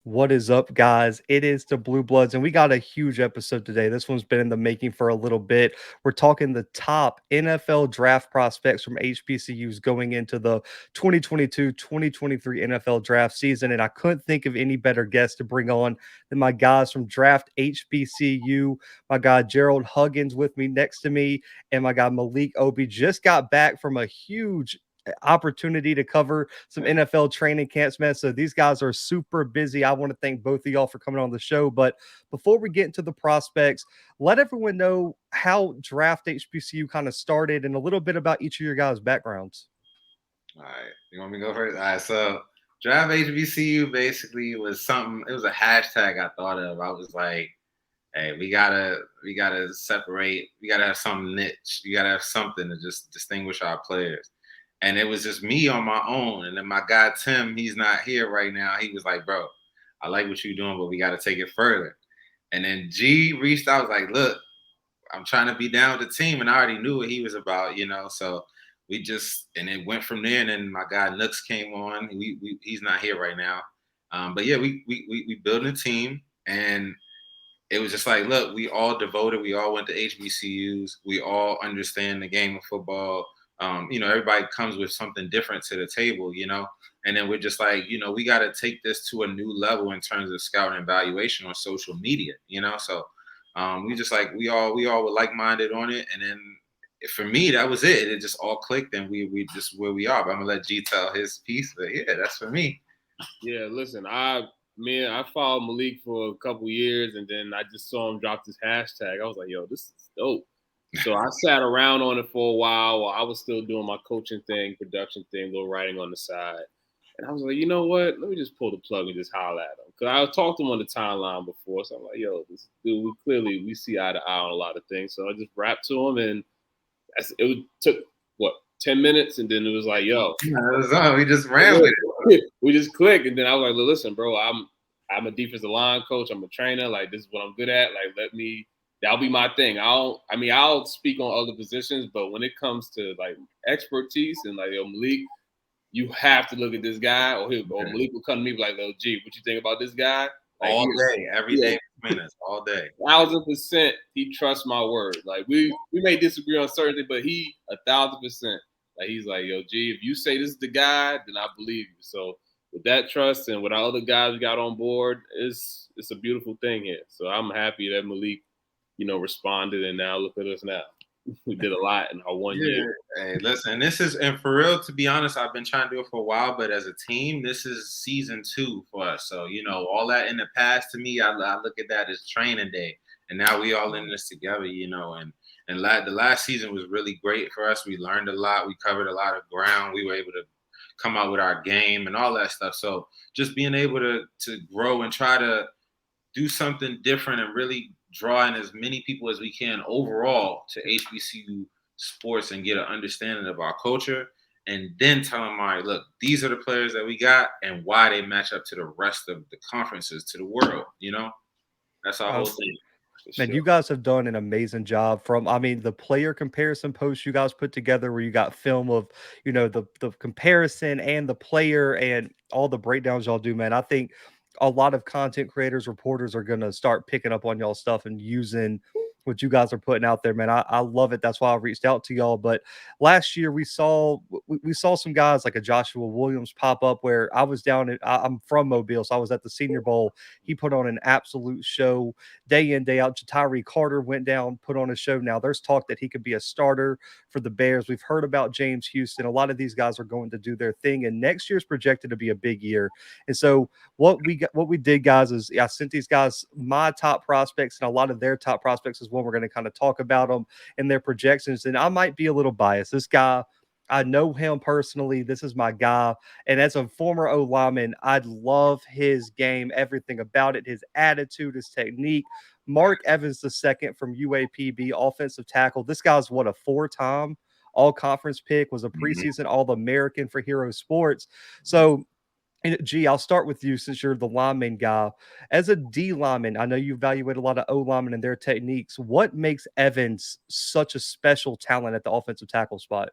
What is up, guys? It is the Bluebloods, and we got a huge episode today. This one's been in the making for a little bit. We're talking the top NFL draft prospects from HBCUs going into the 2022-2023 NFL draft season, and I couldn't think of any better guests to bring on than my guys from Draft HBCU. My guy Gerald Huggins with me next to me, and my guy Maliik Obee just got back from a huge opportunity to cover some NFL training camps, man. So these guys are super busy. I want to thank both of y'all for coming on the show. But before we get into the prospects, let everyone know how Draft HBCU kind of started and a little bit about each of your guys' backgrounds. All right, you want me to go first? All right, so Draft HBCU basically was something. It was a hashtag I thought of. I was like, hey, we gotta separate. We gotta have some niche. You gotta have something to just distinguish our players. And it was just me on my own. And then my guy Tim, he's not here right now. He was like, bro, I like what you're doing, but we got to take it further. And then G reached out, was like, look, I'm trying to be down with the team. And I already knew what he was about, So we just, and it went from there. And then my guy Nooks came on. He's not here right now. But yeah, we built a team. And it was just like, look, we all devoted. We all went to HBCUs. We all understand the game of football. Everybody comes with something different to the table, and then we're just like, we got to take this to a new level in terms of scouting and evaluation on social media, So we just like, we all were like-minded on it. And then for me, that was it. It just all clicked and we just where we are. But I'm gonna let G tell his piece, but yeah, that's for me. Yeah, listen, I followed Maliik for a couple years, and then I just saw him drop this hashtag. I was like, yo, this is dope. So I sat around on it for a while I was still doing my coaching thing, production thing, little writing on the side. And I was like, you know what? Let me just pull the plug and just holler at him. Because I talked to him on the timeline before. So I'm like, yo, this dude, we see eye to eye on a lot of things. So I just rapped to him, and it took, 10 minutes? And then it was like, yo. We just ran with it. We just clicked. And then I was like, listen, bro, I'm a defensive line coach. I'm a trainer. Like, this is what I'm good at. Like, that'll be my thing. I'll speak on other positions, but when it comes to like expertise and like, yo, Maliik, you have to look at this guy, or Maliik will come to me like, yo, G, what you think about this guy? Like, all day, every day, minutes, all day. 1,000%, he trusts my word. Like we may disagree on certain things, but he 1,000%. Like he's like, yo, G, if you say this is the guy, then I believe you. So with that trust and with our other guys we got on board, it's a beautiful thing here. So I'm happy that Maliik, responded, and now look at us now. We did a lot in our 1 year. Hey, listen, and for real, to be honest, I've been trying to do it for a while, but as a team, this is season 2 for us. So, all that in the past, to me, I look at that as training day. And now we all in this together, and the last season was really great for us. We learned a lot. We covered a lot of ground. We were able to come out with our game and all that stuff. So just being able to grow and try to do something different and really draw in as many people as we can overall to HBCU sports and get an understanding of our culture, and then tell them, all right, look, these are the players that we got and why they match up to the rest of the conferences, to the world, That's our whole thing. Man, you guys have done an amazing job the player comparison post you guys put together where you got film of, the comparison and the player and all the breakdowns y'all do, man. I think a lot of content creators, reporters are going to start picking up on y'all stuff and using what you guys are putting out there, man. I love it. That's why I reached out to y'all. But last year we saw some guys like a Joshua Williams pop up where I was I'm from Mobile, so I was at the Senior Bowl. He put on an absolute show day in, day out. Ja'Tyre Carter went down, put on a show. Now there's talk that he could be a starter for the Bears. We've heard about James Houston. A lot of these guys are going to do their thing, and next year's projected to be a big year. And so what we did, guys, is I sent these guys my top prospects and a lot of their top prospects as well. We're going to kind of talk about them and their projections. And I might be a little biased. This guy, I know him personally. This is my guy. And as a former O lineman, I love his game, everything about it, his attitude, his technique. Mark Evans II from UAPB, offensive tackle. This guy's a 4-time all-conference pick, was a preseason All-American for Hero Sports. So, G, I'll start with you since you're the lineman guy. As a D lineman, I know you evaluate a lot of O linemen and their techniques. What makes Evans such a special talent at the offensive tackle spot?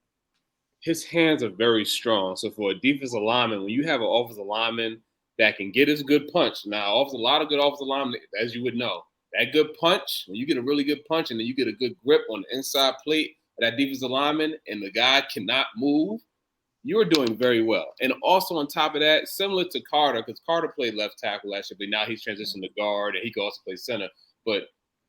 His hands are very strong. So for a defensive lineman, when you have an offensive lineman that can get his good punch. Now, a lot of good offensive linemen, as you would know, that good punch, when you get a really good punch and then you get a good grip on the inside plate of that defensive lineman and the guy cannot move, you're doing very well. And also on top of that, similar to Carter, because Carter played left tackle last year, but now he's transitioned to guard and he can also play center. But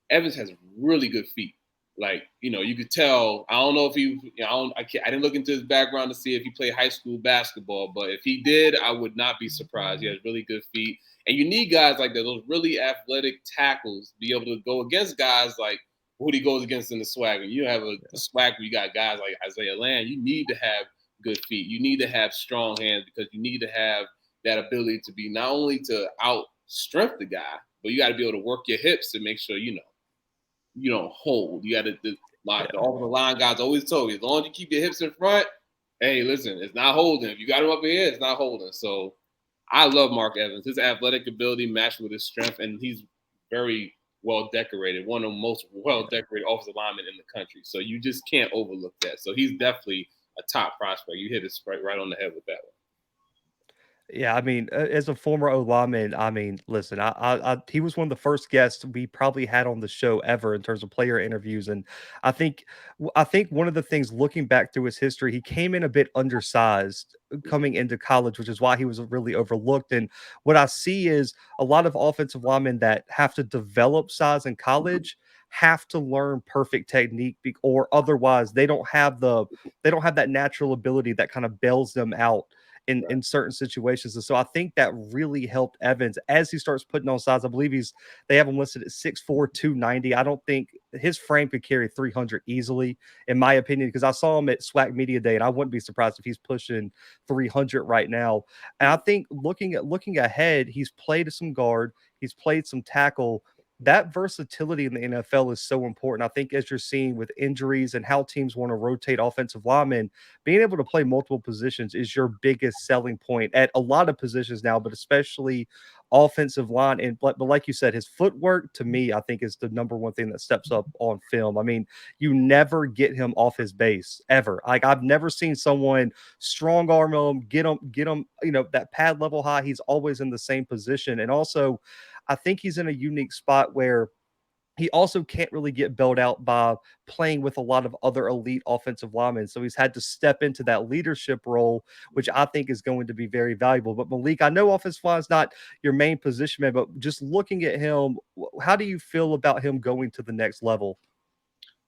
Evans has really good feet. Like, you could tell. I don't know if I didn't look into his background to see if he played high school basketball, but if he did, I would not be surprised. He has really good feet. And you need guys like that, those really athletic tackles, to be able to go against guys like who he goes against in the swag. When you have a swag where you got guys like Isaiah Land, you need to have good feet. You need to have strong hands because you need to have that ability to be not only to out-strength the guy, but you got to be able to work your hips to make sure, you don't hold. You got to, the offensive line guys always told me, as long as you keep your hips in front, hey, listen, it's not holding. If you got him up here, it's not holding. So I love Mark Evans. His athletic ability matched with his strength, and he's very well decorated, one of the most well decorated offensive linemen in the country. So you just can't overlook that. So he's definitely a top prospect. You hit it right on the head with that one. Yeah, I mean, as a former O lineman, I mean, listen, he was one of the first guests we probably had on the show ever in terms of player interviews, and I think one of the things looking back through his history, he came in a bit undersized coming into college, which is why he was really overlooked. And what I see is a lot of offensive linemen that have to develop size in college have to learn perfect technique, or otherwise they don't have that natural ability that kind of bails them out in certain situations. And so I think that really helped Evans as he starts putting on size. I believe they have him listed at 6'4", 290. I don't think his frame could carry 300 easily, in my opinion, because I saw him at SWAC Media Day, and I wouldn't be surprised if he's pushing 300 right now. And I think looking ahead, he's played some guard, he's played some tackle. That versatility in the NFL is so important. I think as you're seeing with injuries and how teams want to rotate offensive linemen, being able to play multiple positions is your biggest selling point at a lot of positions now, but especially offensive line. And but like you said, his footwork to me, I think, is the number one thing that steps up on film. I mean, you never get him off his base ever. Like I've never seen someone strong arm him, get him, that pad level high. He's always in the same position. And also, I think he's in a unique spot where he also can't really get bailed out by playing with a lot of other elite offensive linemen. So he's had to step into that leadership role, which I think is going to be very valuable. But Maliik, I know offensive line is not your main position, man, but just looking at him, how do you feel about him going to the next level?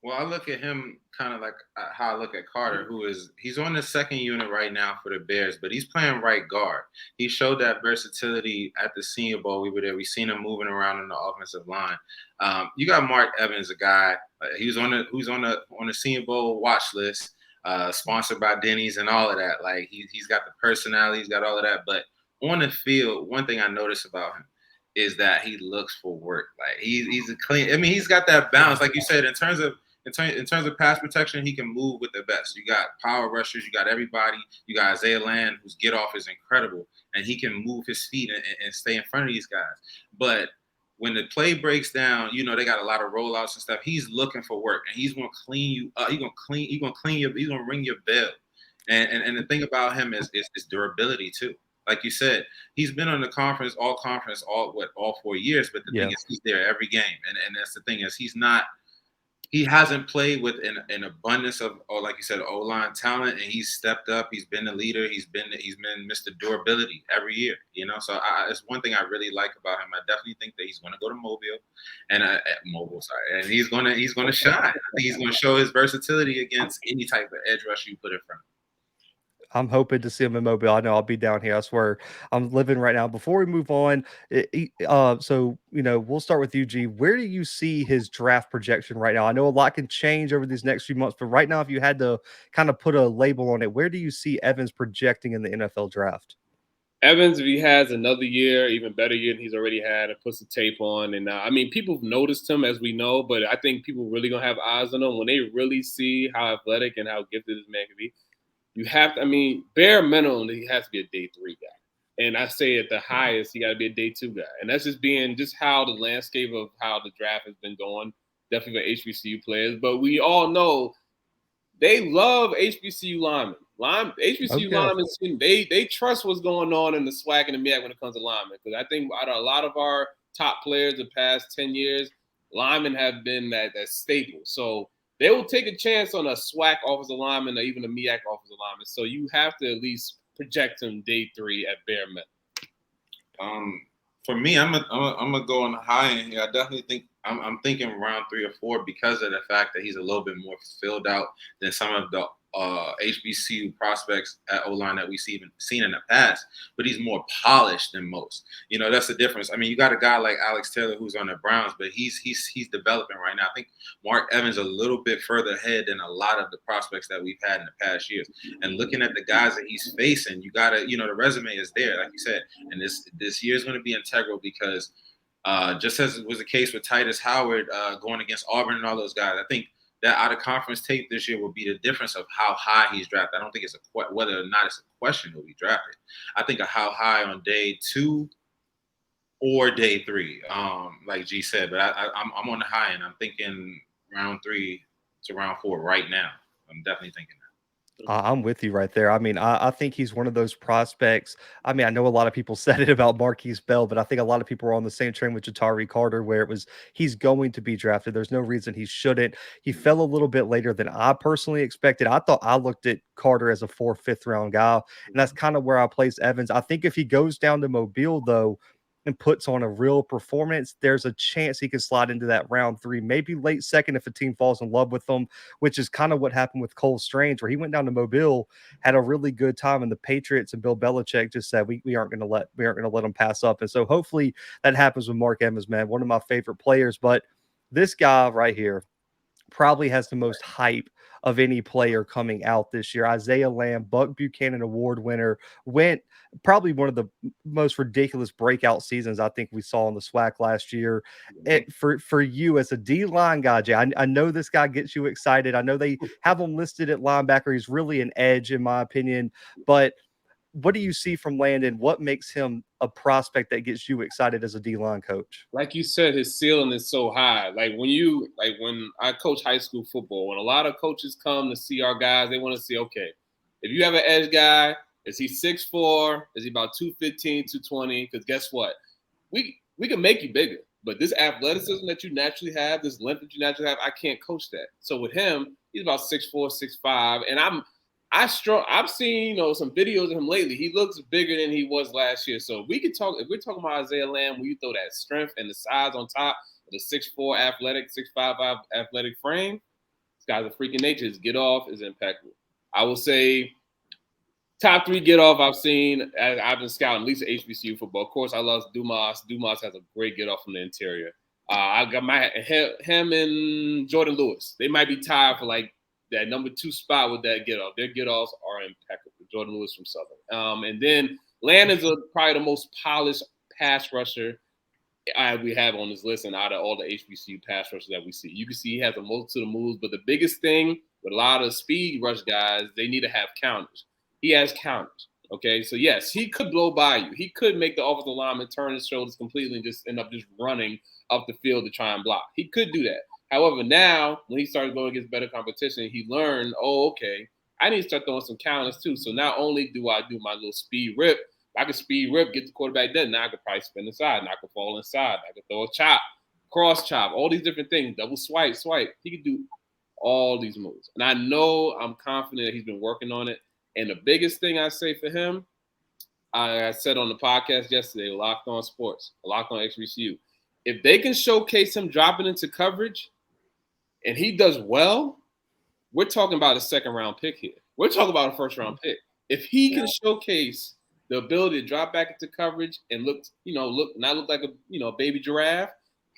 Well, I look at him kind of like how I look at Carter, he's on the second unit right now for the Bears, but he's playing right guard. He showed that versatility at the Senior Bowl. We were there. We seen him moving around in the offensive line. You got Mark Evans, a guy. He was on the Senior Bowl watch list, sponsored by Denny's and all of that. Like he's got the personality, he's got all of that. But on the field, one thing I noticed about him is that he looks for work. Like he's a clean. I mean, he's got that balance, like you said, in terms of pass protection, he can move with the best. You got power rushers, you got everybody. You got Isaiah Land, whose get off is incredible, and he can move his feet and stay in front of these guys. But when the play breaks down, they got a lot of rollouts and stuff. He's looking for work, and he's gonna clean you up. He's gonna ring your bell. And the thing about him is durability too. Like you said, he's been on the all 4 years, but the thing is he's there every game. And that's the thing is he hasn't played with an abundance of, or like you said, O-line talent, and he's stepped up. He's been the leader. He's been Mr. Durability every year. So it's one thing I really like about him. I definitely think that he's going to go to Mobile, and he's going to shine. I think he's going to show his versatility against any type of edge rush you put in front of him. I'm hoping to see him in Mobile. I know I'll be down here. I swear I'm living right now. Before we move on, we'll start with UG. Where do you see his draft projection right now? I know a lot can change over these next few months, but right now, if you had to kind of put a label on it, where do you see Evans projecting in the NFL draft? Evans, if he has another year, even better year than he's already had, and puts the tape on. And people have noticed him, as we know, but I think people really going to have eyes on him when they really see how athletic and how gifted this man can be. You have to, bare minimum, he has to be a day 3 guy. And I say at the highest, he got to be a day 2 guy. And that's just how the landscape of how the draft has been going, definitely for HBCU players. But we all know they love HBCU linemen. HBCU linemen, they trust what's going on in the SWAC and the MEAC when it comes to linemen. Because I think out of a lot of our top players the past 10 years, linemen have been that staple. So they will take a chance on a SWAC offensive lineman or even a MEAC offensive lineman. So you have to at least project him day 3 at bare minimum. For me, I'm gonna go on the high end here. I definitely think I'm thinking round 3 or 4 because of the fact that he's a little bit more filled out than some of the HBCU prospects at O-line that we've seen in the past, but he's more polished than most. You know, that's the difference. I mean, you got a guy like Alex Taylor who's on the Browns, but he's developing right now. I think Mark Evans a little bit further ahead than a lot of the prospects that we've had in the past years. And looking at the guys that he's facing, you gotta, the resume is there, like you said. And this year is going to be integral because just as was the case with Titus Howard going against Auburn and all those guys, I think that out of conference tape this year will be the difference of how high he's drafted. I don't think it's whether or not it's a question he'll be drafted. I think of how high on day 2 or day 3, like G said. But I'm on the high end. I'm thinking round 3 to round 4 right now. I'm definitely thinking that. I'm with you right there. I mean, I think he's one of those prospects. I mean, I know a lot of people said it about Marquise Bell, but I think a lot of people were on the same train with Jatari Carter, where it was he's going to be drafted. There's no reason he shouldn't. He fell a little bit later than I personally expected. I thought I looked at Carter as a 4th, 5th round guy, and that's kind of where I place Evans. I think if he goes down to Mobile, though, and puts on a real performance, there's a chance he could slide into that round 3, maybe late 2nd if a team falls in love with him, which is kind of what happened with Cole Strange, where he went down to Mobile, had a really good time, and the Patriots and Bill Belichick just said we aren't going to let him pass up. And so hopefully that happens with Mark Evans, man, one of my favorite players. But this guy right here probably has the most hype of any player coming out this year. Isaiah Lamb, Buck Buchanan Award winner, went probably one of the most ridiculous breakout seasons I think we saw in the SWAC last year. For you as a D-line guy, Jay, I know this guy gets you excited. I know they have him listed at linebacker. He's really an edge in my opinion, but what do you see from Landon? What makes him a prospect that gets you excited as a D-line coach? Like you said, his ceiling is so high. When I coach high school football, when a lot of coaches come to see our guys, they want to see, okay, if you have an edge guy, is he 6'4"? Is he about 215, 220? Because guess what? We can make you bigger. But this athleticism that you naturally have, this length that you naturally have, I can't coach that. So with him, he's about 6'4", 6'5", and I've seen some videos of him lately. He looks bigger than he was last year. So we could talk if we're talking about Isaiah Lamb, when you throw that strength and the size on top of the 6'4" athletic, 6'5" athletic frame, this guy's a freak of nature. His get off is impeccable. I will say top 3 get off I've seen. I've been scouting at least HBCU football. Of course, I love Dumas. Dumas has a great get off from the interior. I got him and Jordan Lewis. They might be tied for like that number 2 spot with that get off. Their get offs are impeccable. Jordan Lewis from Southern. And then Landon's probably the most polished pass rusher we have on this list, and out of all the HBCU pass rushers that we see. You can see he has a multitude of moves, but the biggest thing with a lot of speed rush guys, they need to have counters. He has counters. Okay, so yes, he could blow by you. He could make the offensive lineman turn his shoulders completely and just end up just running up the field to try and block. He could do that. However, now when he started going against better competition, he learned, I need to start throwing some counters too. So not only do I do my little speed rip, if I can speed rip, get the quarterback dead, now I could probably spin inside, and I could fall inside, I could throw a chop, cross chop, all these different things, double swipe. He could do all these moves. And I know I'm confident that he's been working on it. And the biggest thing I say for him, I said on the podcast yesterday, Locked On Sports, Locked On HBCU, if they can showcase him dropping into coverage and he does well, we're talking about a 2nd-round pick here. We're talking about a 1st-round pick. If he can showcase the ability to drop back into coverage and look like a baby giraffe,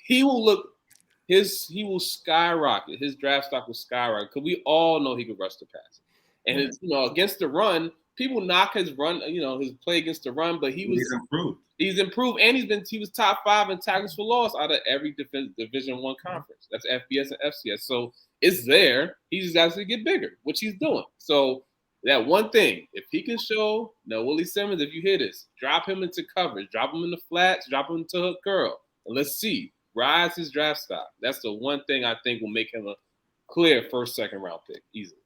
he will skyrocket. His draft stock will skyrocket because we all know he can rush the passer. And it's, against the run, people knock his run, his play against the run, but he's improved. He's improved, and he was top 5 in tackles for loss out of every Division I conference. That's FBS and FCS. So it's there. He just has to get bigger, which he's doing. So that one thing, if he can show, Willie Simmons, if you hear this, drop him into coverage, drop him in the flats, drop him into hook curl, and let's see, rise his draft stock. That's the one thing I think will make him a clear 1st, 2nd round pick easily.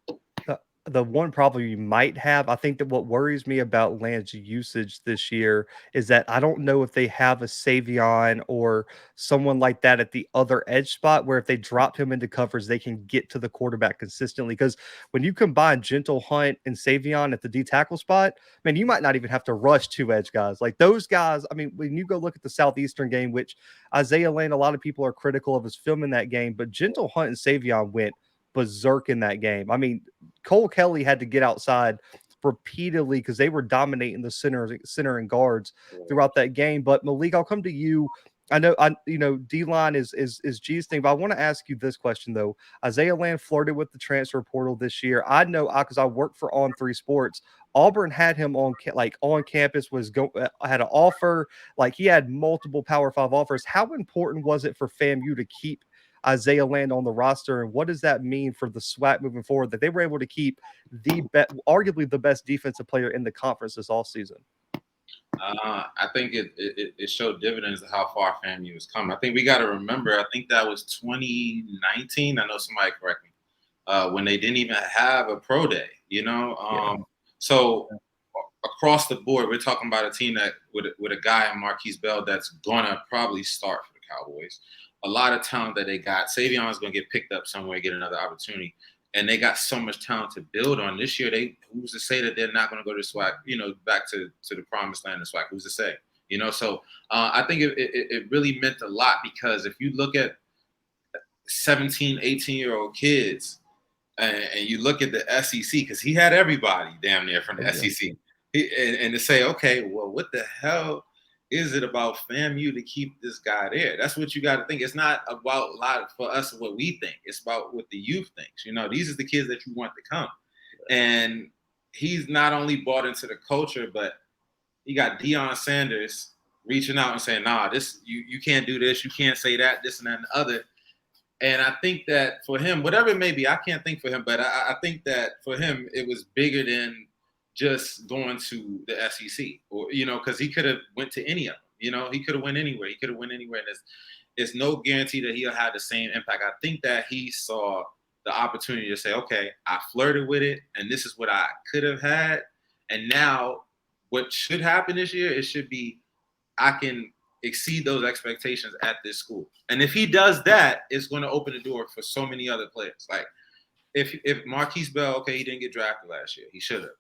the one problem you might have, I think that what worries me about Land's usage this year is that I don't know if they have a Savion or someone like that at the other edge spot where if they drop him into coverage, they can get to the quarterback consistently. Because when you combine Gentle Hunt and Savion at the D tackle spot, man, you might not even have to rush two edge guys. Like those guys, I mean, when you go look at the Southeastern game, which Isaiah Land, a lot of people are critical of his film in that game, but Gentle Hunt and Savion went berserk in that game. I mean, Cole Kelly had to get outside repeatedly because they were dominating the center and guards throughout that game. But Maliik, I'll come to you. I know D line is G's thing, but I want to ask you this question though. Isaiah Land flirted with the transfer portal this year. I know because I worked for On Three Sports. Auburn had him on on campus, had an offer, like he had multiple Power Five offers. How important was it for FAMU to keep Isaiah Land on the roster, and what does that mean for the SWAC moving forward that they were able to keep arguably the best defensive player in the conference this all season? I think it showed dividends of how far FAMU has come. I think we got to remember, I think that was 2019. I know somebody correct me, when they didn't even have a pro day, So across the board, we're talking about a team that with a guy in Marquise Bell that's gonna probably start for the Cowboys. A lot of talent that they got. Savion is gonna get picked up somewhere, get another opportunity. And they got so much talent to build on. This year, who's to say that they're not going to go to SWAC, back to the promised land of SWAC? Who's to say? So I think it really meant a lot because if you look at 17, 18-year-old kids and you look at the SEC, because he had everybody damn near from the SEC, and to say, okay, well, what the hell is it about FAMU to keep this guy there? That's what you got to think. It's not about a lot for us what we think. It's about what the youth thinks. These are the kids that you want to come. And he's not only bought into the culture, but you got Deion Sanders reaching out and saying, nah, this you can't do this, you can't say that, this and that and the other. And I think that for him, whatever it may be, I can't think for him, but I think that for him, it was bigger than just going to the SEC, or because he could have went to any of them. He could have went anywhere. And it's no guarantee that he'll have the same impact. I think that he saw the opportunity to say, okay, I flirted with it, and this is what I could have had. And now, what should happen this year? It should be I can exceed those expectations at this school. And if he does that, it's going to open the door for so many other players. Like if Marquise Bell, okay, he didn't get drafted last year, he should have.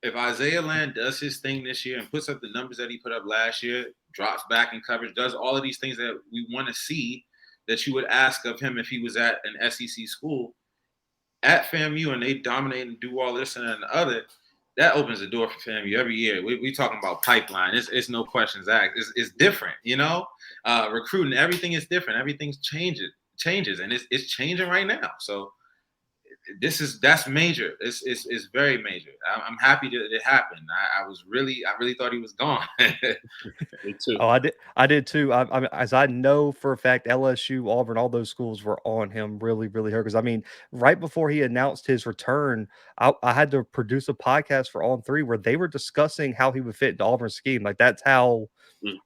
If Isaiah Land does his thing this year and puts up the numbers that he put up last year, drops back in coverage, does all of these things that we want to see that you would ask of him if he was at an SEC school at FAMU and they dominate and do all this and that and the other, that opens the door for FAMU every year. We talking about pipeline. It's no questions asked. It's different, recruiting, everything is different. Everything's changes, and it's changing right now. So that's major. It's very major. I'm happy that it happened. I really thought he was gone. Me too. Oh, I did too. As I know for a fact, LSU, Auburn, all those schools were on him really, really hard. Because I mean, right before he announced his return, I had to produce a podcast for On Three where they were discussing how he would fit into Auburn's scheme. Like that's how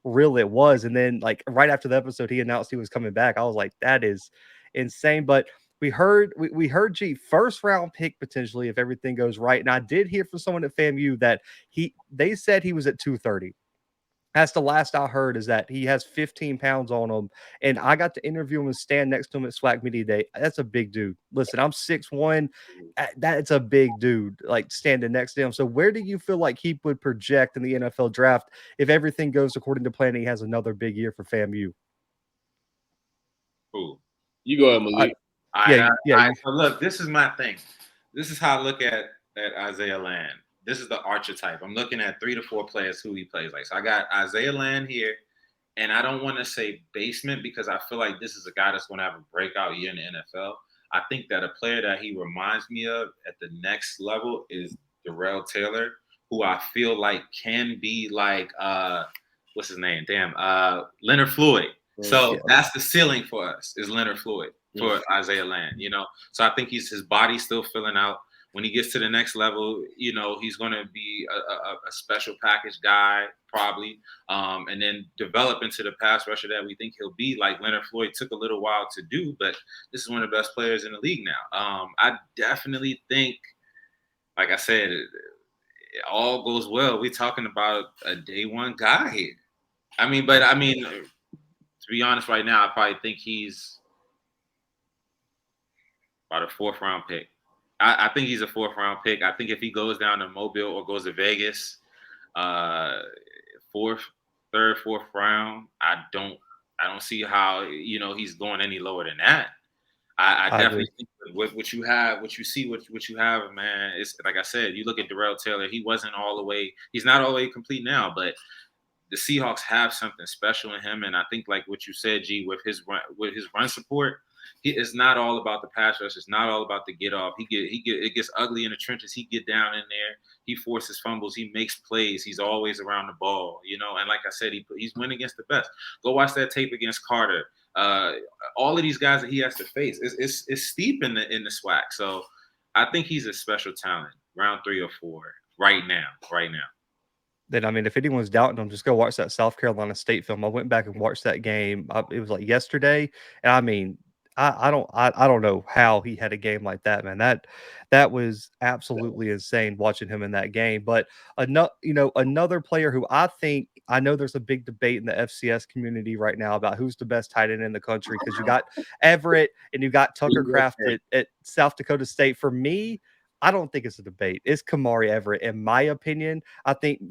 real it was. And then, like right after the episode, he announced he was coming back. I was like, that is insane. But we heard G first round pick potentially if everything goes right. And I did hear from someone at FAMU that they said he was at 230. That's the last I heard, is that he has 15 pounds on him. And I got to interview him and stand next to him at SWAC Media Day. That's a big dude. Listen, I'm 6'1". That's a big dude, like standing next to him. So where do you feel like he would project in the NFL draft if everything goes according to plan and he has another big year for FAMU? Cool. You go ahead, Maliik. So look, this is my thing. This is how I look at Isaiah Land. This is the archetype. I'm looking at 3 to 4 players who he plays like. So I got Isaiah Land here, and I don't want to say basement because I feel like this is a guy that's going to have a breakout year in the NFL. I think that a player that he reminds me of at the next level is Darrell Taylor, who I feel like can be like what's his name? Leonard Floyd. So that's the ceiling for us is Leonard Floyd for Isaiah Land, So I think his body's still filling out. When he gets to the next level, he's going to be a special package guy probably, and then develop into the pass rusher that we think he'll be. Like Leonard Floyd took a little while to do, but this is one of the best players in the league now. I definitely think like I said, it all goes well. We're talking about a day one guy here. I mean, to be honest, right now, I probably think he's about a 4th round pick. I think he's a 4th round pick. I think if he goes down to Mobile or goes to Vegas, 4th, 3rd, 4th round, I don't see how he's going any lower than that. I definitely think with what you have, what you have, man. It's like I said, you look at Darrell Taylor. He wasn't all the way. He's not all the way complete now, but the Seahawks have something special in him, and I think like what you said, G, with his run support, it's not all about the pass rush. It's not all about the get off. It gets ugly in the trenches. He get down in there. He forces fumbles. He makes plays. He's always around the ball, And like I said, he's winning against the best. Go watch that tape against Carter. All of these guys that he has to face, it's steep in the SWAC. So I think he's a special talent. Round 3 or 4 right now. Then I mean, if anyone's doubting him, just go watch that South Carolina State film. I went back and watched that game. It was like yesterday, and I mean, I don't know how he had a game like that, man. That was absolutely insane watching him in that game. But another player who I know there's a big debate in the FCS community right now about who's the best tight end in the country, because you got Averett and you got Tucker Kraft at South Dakota State. For me, I don't think it's a debate. It's Kemari Averett, in my opinion. I think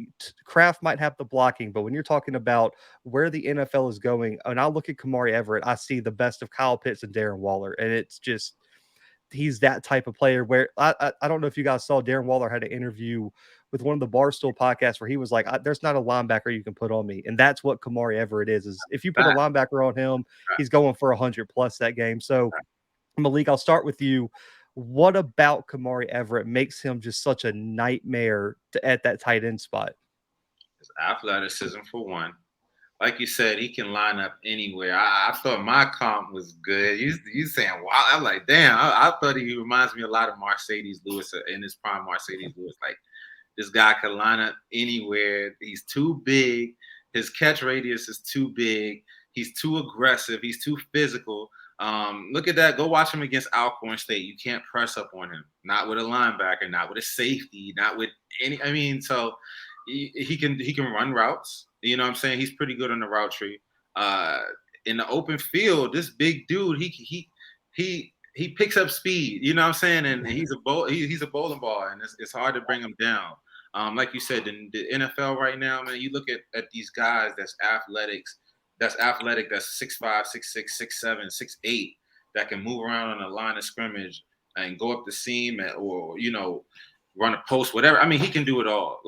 Kraft might have the blocking, but when you're talking about where the NFL is going, and I look at Kemari Averett, I see the best of Kyle Pitts and Darren Waller, and it's just he's that type of player. Where I don't know if you guys saw, Darren Waller had an interview with one of the Barstool podcasts where he was like, "There's not a linebacker you can put on me," and that's what Kemari Averett is. Is if you put a linebacker on him, he's going for 100+ that game. So, Maliik, I'll start with you. What about Kemari Averett makes him just such a nightmare at that tight end spot? His athleticism, for one. Like you said, he can line up anywhere. I thought my comp was good. You saying, wow. I'm like, damn, I thought he reminds me a lot of Mercedes Lewis in his prime. Mercedes Lewis, like, this guy can line up anywhere. He's too big. His catch radius is too big. He's too aggressive. He's too physical. Look at that. Go watch him against Alcorn State. You can't press up on him. Not with a linebacker, not with a safety, not with any. I mean, so he can run routes. You know what I'm saying? He's pretty good on the route tree. In the open field, this big dude, he picks up speed. You know what I'm saying? And he's a bowling ball, and it's hard to bring him down. Like you said, in the NFL right now, man, you look at these guys that's athletic, that's 6'5", 6'6", 6'7", 6'8", that can move around on the line of scrimmage and go up the seam or run a post, whatever. I mean, he can do it all.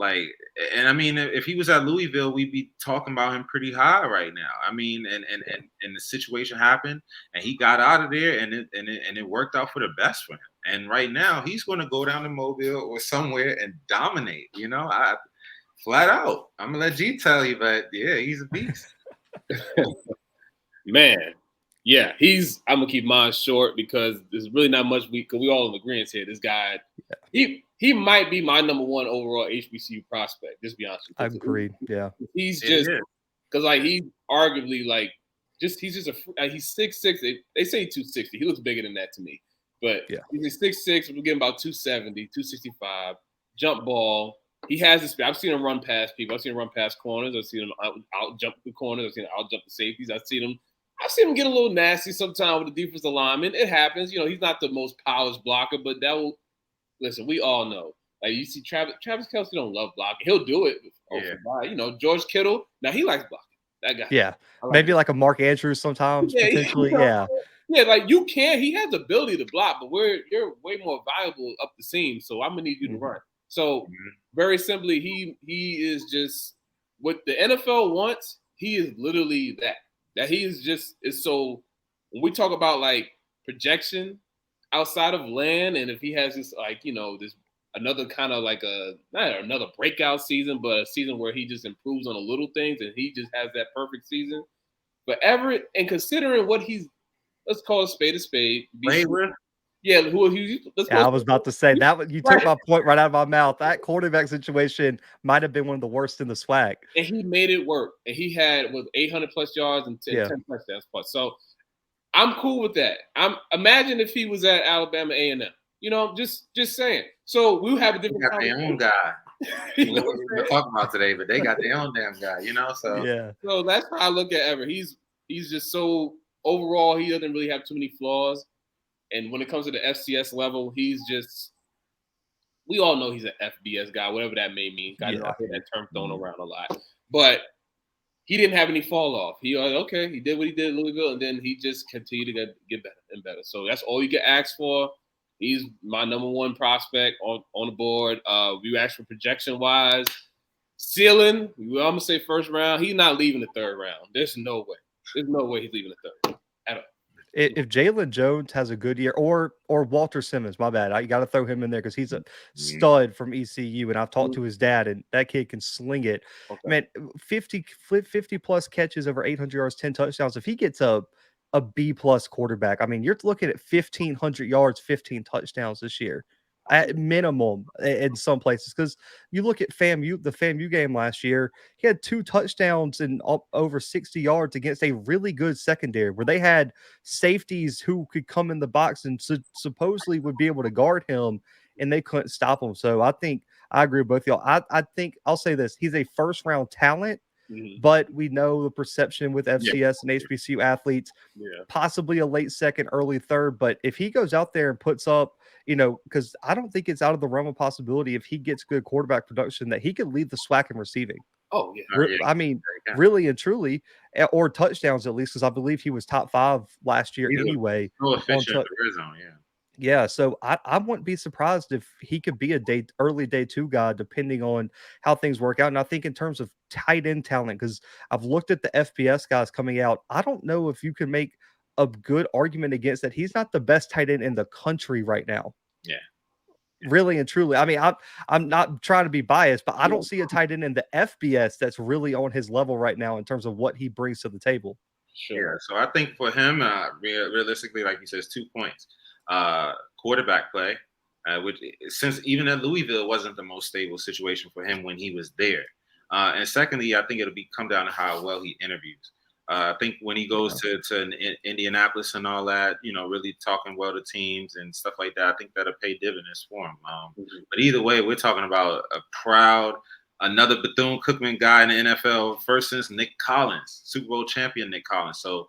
And I mean, if he was at Louisville, we'd be talking about him pretty high right now. I mean, and the situation happened, and he got out of there, and it worked out for the best for him. And right now, he's going to go down to Mobile or somewhere and dominate. Flat out. I'm gonna let G tell you, but yeah, he's a beast. Man, yeah, I'm gonna keep mine short because there's really not much because we all in agreement here. This guy, he might be my number 1 overall HBCU prospect. Just to be honest with you. Agreed. Yeah, he's just because he's arguably he's just he's 6'6". They say 260. He looks bigger than that to me, but he's 6'6". We're getting about 270, 265. Jump ball. He has this. I've seen him run past people. I've seen him run past corners. I've seen him out jump the corners. I've seen him out jump the safeties. I've seen him get a little nasty sometimes with the defensive lineman. It happens. He's not the most polished blocker, but listen, we all know. Like, you see Travis Kelce don't love blocking. He'll do it. George Kittle. Now he likes blocking. That guy. Yeah. Maybe like a Mark Andrews sometimes, potentially. Yeah. Yeah, like you can. He has the ability to block, but you're way more valuable up the seam. So I'm gonna need you to run. So very simply, he is just what the NFL wants. He is literally that. That he is so. When we talk about projection outside of land, and if he has this this another kind of not another breakout season, but a season where he just improves on the little things, and he just has that perfect season. But Everett, and considering what let's call a spade a spade. Yeah, I was about to say that. You took my point right out of my mouth. That quarterback situation might have been one of the worst in the SWAC. And he made it work. And he had 800+ yards and 10 touchdowns plus. So I'm cool with that. Imagine if he was at Alabama A&M. Just saying. So we have a They different got their own conversation. guy. You know What what I'm we're saying? talking about today, but they got their own damn guy, So Yeah. So that's how I look at Everett. He's just so overall, he doesn't really have too many flaws. And when it comes to the FCS level, he's just we all know he's an FBS guy, whatever that may mean. I know I hear that term thrown around a lot. But he didn't have any fall off. He did what he did at Louisville, and then he just continued to get better and better. So that's all you can ask for. He's my number one prospect on the board. We asked for projection wise, ceiling. We almost say first round. He's not leaving the third round. There's no way. There's no way he's leaving the third at all. If Jalen Jones has a good year, or Walter Simmons, my bad, I got to throw him in there because he's a stud from ECU, and I've talked to his dad, and that kid can sling it. Okay. Man, 50 plus catches, over 800 yards, 10 touchdowns. If he gets a B plus quarterback, I mean, you're looking at 1,500 yards, 15 touchdowns this year at minimum in some places. Because you look at the FAMU game last year, he had 2 touchdowns and over 60 yards against a really good secondary where they had safeties who could come in the box and supposedly would be able to guard him, and they couldn't stop him. So I think I agree with both y'all. I think I'll say this: he's a first round talent. But we know the perception with FCS and HBCU athletes, possibly a late second, early third. But if he goes out there and puts up, because I don't think it's out of the realm of possibility if he gets good quarterback production that he could lead the SWAC in receiving. Oh, yeah. I mean, really and truly, or touchdowns at least, because I believe he was top 5 last year anyway. So efficient in the red zone, Yeah, so I wouldn't be surprised if he could be a early day 2 guy, depending on how things work out. And I think in terms of tight end talent, because I've looked at the FBS guys coming out, I don't know if you can make a good argument against that. He's not the best tight end in the country right now. Yeah. Really and truly. I mean, I'm not trying to be biased, but I don't see a tight end in the FBS that's really on his level right now in terms of what he brings to the table. Sure. Yeah, so I think for him, realistically, like you said, 2 points. Quarterback play, which since even at Louisville wasn't the most stable situation for him when he was there. And secondly, I think it'll come down to how well he interviews. I think when he goes to Indianapolis and all that, really talking well to teams and stuff like that, I think that'll pay dividends for him. But either way, we're talking about another Bethune-Cookman guy in the NFL, first since Nick Collins, Super Bowl champion Nick Collins. So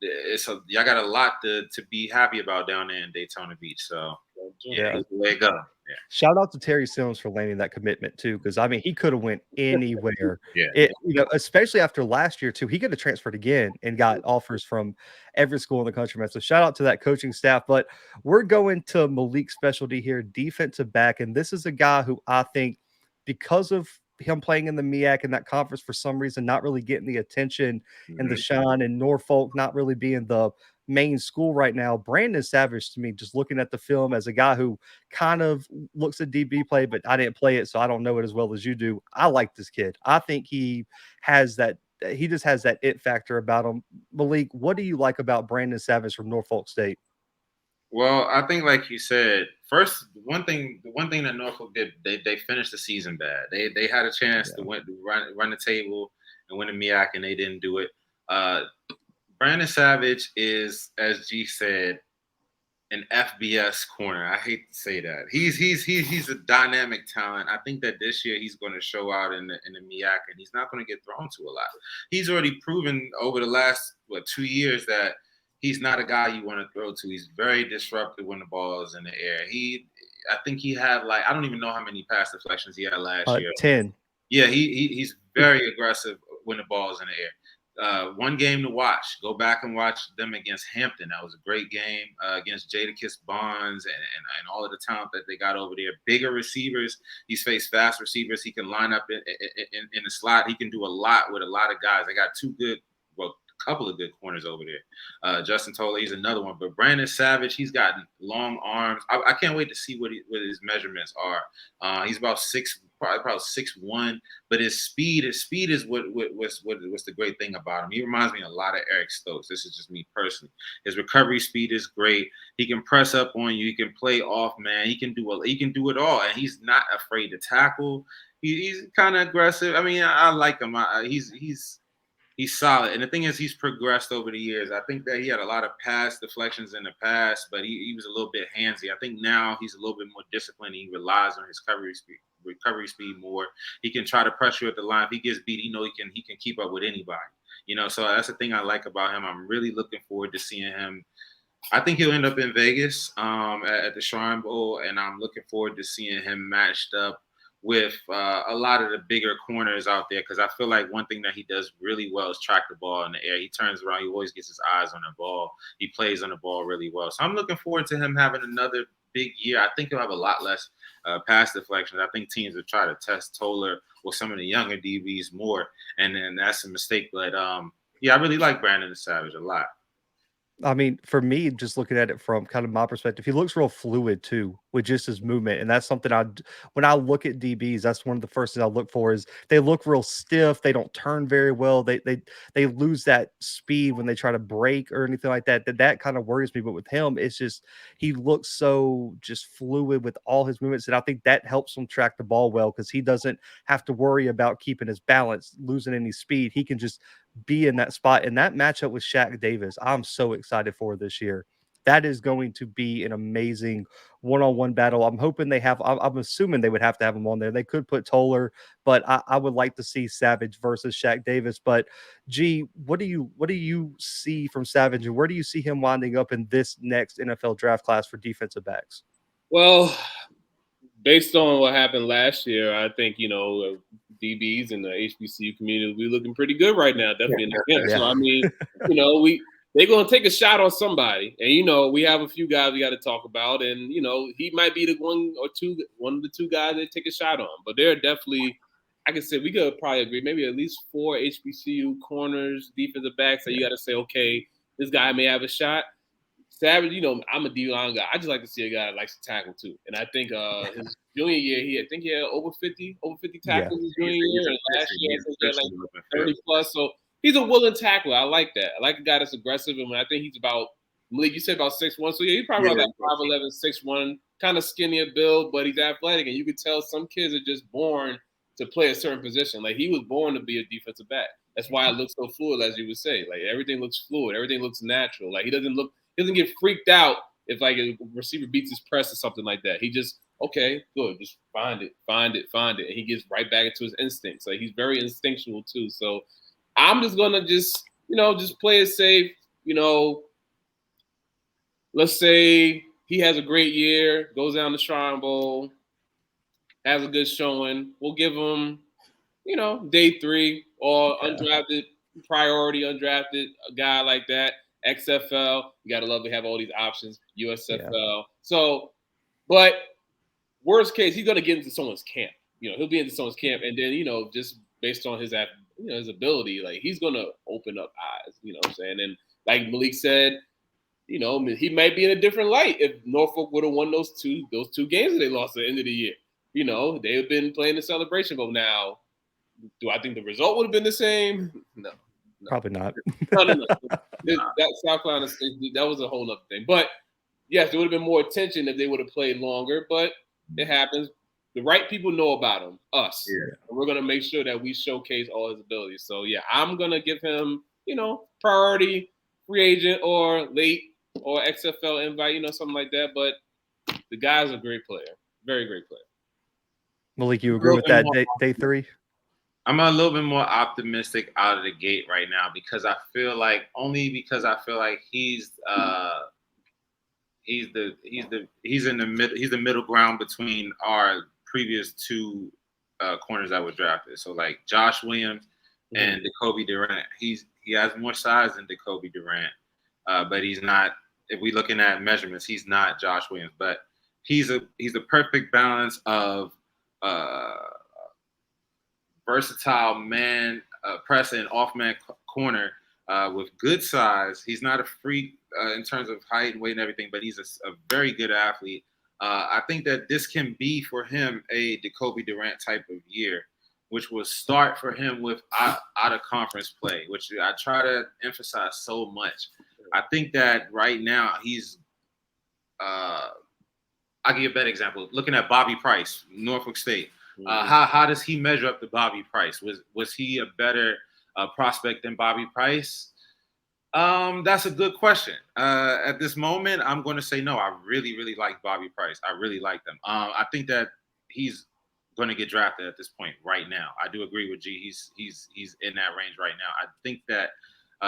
y'all got a lot to be happy about down there in Daytona Beach. So that's the way it goes. Yeah. Shout out to Terry Sims for landing that commitment too, because I mean he could have went anywhere. Especially after last year too, he could have transferred again and got offers from every school in the country, man. So shout out to that coaching staff. But we're going to Maliik's specialty here, defensive back, and this is a guy who I think, because of him playing in the MEAC in that conference for some reason, not really getting the attention and the shine, and Norfolk not really being the main school right now. Brandon Savage, to me, just looking at the film as a guy who kind of looks at DB play, but I didn't play it, so I don't know it as well as you do. I like this kid. I think he just has that it factor about him. Maliik, what do you like about Brandon Savage from Norfolk State? Well, I think, like you said, first, the one thing that Norfolk did, they finished the season bad. They had a chance to run the table and win the MEAC, and they didn't do it. Brandon Savage is, as G said, an FBS corner. I hate to say that. He's a dynamic talent. I think that this year he's going to show out in the MEAC, and he's not going to get thrown to a lot. He's already proven over the last 2 years that he's not a guy you want to throw to. He's very disruptive when the ball is in the air. I think he had I don't even know how many pass deflections he had last year. 10. Yeah, he's very aggressive when the ball is in the air. One game to watch. Go back and watch them against Hampton. That was a great game against Jadakiss Bonds and all of the talent that they got over there. Bigger receivers. He's faced fast receivers. He can line up in the slot. He can do a lot with a lot of guys. They got couple of good corners over there. Justin Tolle, he's another one. But Brandon Savage, he's got long arms. I can't wait to see what his measurements are. He's about probably 6'1", but his speed is what's the great thing about him. He reminds me a lot of Eric Stokes. This is just me personally. His recovery speed is great. He can press up on you. He can play off man. He can do it all, and he's not afraid to tackle. He's kind of aggressive. I mean, I like him. he's solid. And the thing is, he's progressed over the years. I think that he had a lot of pass deflections in the past, but he was a little bit handsy. I think now he's a little bit more disciplined. He relies on his recovery speed more. He can try to pressure at the line. If he gets beat, he can keep up with anybody. So that's the thing I like about him. I'm really looking forward to seeing him. I think he'll end up in Vegas at the Shrine Bowl, and I'm looking forward to seeing him matched up with a lot of the bigger corners out there, because I feel like one thing that he does really well is track the ball in the air. He turns around. He always gets his eyes on the ball. He plays on the ball really well. So I'm looking forward to him having another big year. I think he'll have a lot less pass deflections. I think teams will try to test Toller or some of the younger DBs more, and then that's a mistake. But, yeah, I really like Brandon Savage a lot. I mean, for me, just looking at it from kind of my perspective, he looks real fluid too with just his movement, and that's something when I look at DBs, that's one of the first things I look for is they look real stiff. They don't turn very well. They lose that speed when they try to break or anything like that. That kind of worries me. But with him, it's just he looks so just fluid with all his movements, and I think that helps him track the ball well because he doesn't have to worry about keeping his balance, losing any speed. He can just be in that spot. And that matchup with Shaq Davis, I'm so excited for this year. That is going to be an amazing one-on-one battle. I'm hoping I'm assuming they would have to have him on there. They could put Toller, but I would like to see Savage versus Shaq Davis. But G, what do you see from Savage, and where do you see him winding up in this next NFL draft class for defensive backs? Well, based on what happened last year, I think, DBs in the HBCU community, we're looking pretty good right now, definitely in the camp. Yeah. So, I mean, they're going to take a shot on somebody. And, we have a few guys we got to talk about. And, he might be the one of the two guys they take a shot on. But they're definitely, like I said, we could probably agree, maybe at least 4 HBCU corners, defensive backs that you got to say, okay, this guy may have a shot. Savage, I'm a D-line guy. I just like to see a guy that likes to tackle too. And I think his junior year, he had over 50 tackles his junior year. And last year, I think he had like 30 plus. So he's a willing tackler. I like that. I like a guy that's aggressive. And I think he's about, Maliik, you said about 6'1". So yeah, he's probably about 5'11", 6'1", kind of skinnier build, but he's athletic. And you could tell some kids are just born to play a certain position. Like he was born to be a defensive back. That's why it looks so fluid, as you would say. Like everything looks fluid. Everything looks natural. Like he doesn't get freaked out if like a receiver beats his press or something like that. He just, okay, good, just find it. And he gets right back into his instincts. Like he's very instinctual too. So I'm just gonna just play it safe. Let's say he has a great year, goes down the Shrine Bowl, has a good showing. We'll give him, day 3 or undrafted a guy like that. XFL, you gotta love to have all these options. USFL. Yeah. So, but worst case, he's gonna get into someone's camp. He'll be into someone's camp, and then just based on his his ability, like he's gonna open up eyes. You know what I'm saying? And like Maliik said, he might be in a different light if Norfolk would have won those two games that they lost at the end of the year. They have been playing the Celebration Bowl. Now, do I think the result would have been the same? No. Probably not. No. That South Carolina State, that was a whole other thing. But yes, there would have been more attention if they would have played longer. But it happens. The right people know about him, us. Yeah. And we're gonna make sure that we showcase all his abilities. So yeah, I'm gonna give him, priority, free agent, or late, or XFL invite, something like that. But the guy's a great player, very great player. Maliik, you agree with that? Day 3. I'm a little bit more optimistic out of the gate right now because I feel like he's the middle ground between our previous 2 corners that were drafted. So like Josh Williams and Jacoby Durant. He has more size than Jacoby Durant, but he's not. If we're looking at measurements, he's not Josh Williams, but he's a perfect balance of versatile man, press and off-man corner with good size. He's not a freak in terms of height and weight and everything, but he's a very good athlete. I think that this can be for him a Jacoby Durant type of year, which will start for him with out-of-conference play, which I try to emphasize so much. I think that right now he's I'll give you a better example. Looking at Bobby Price, Norfolk State. How does he measure up to Bobby Price? Was he a better prospect than Bobby Price? That's a good question. At this moment, I'm going to say no. I really, really like Bobby Price. I really like them. I think that he's going to get drafted at this point right now. I do agree with G. He's in that range right now. I think that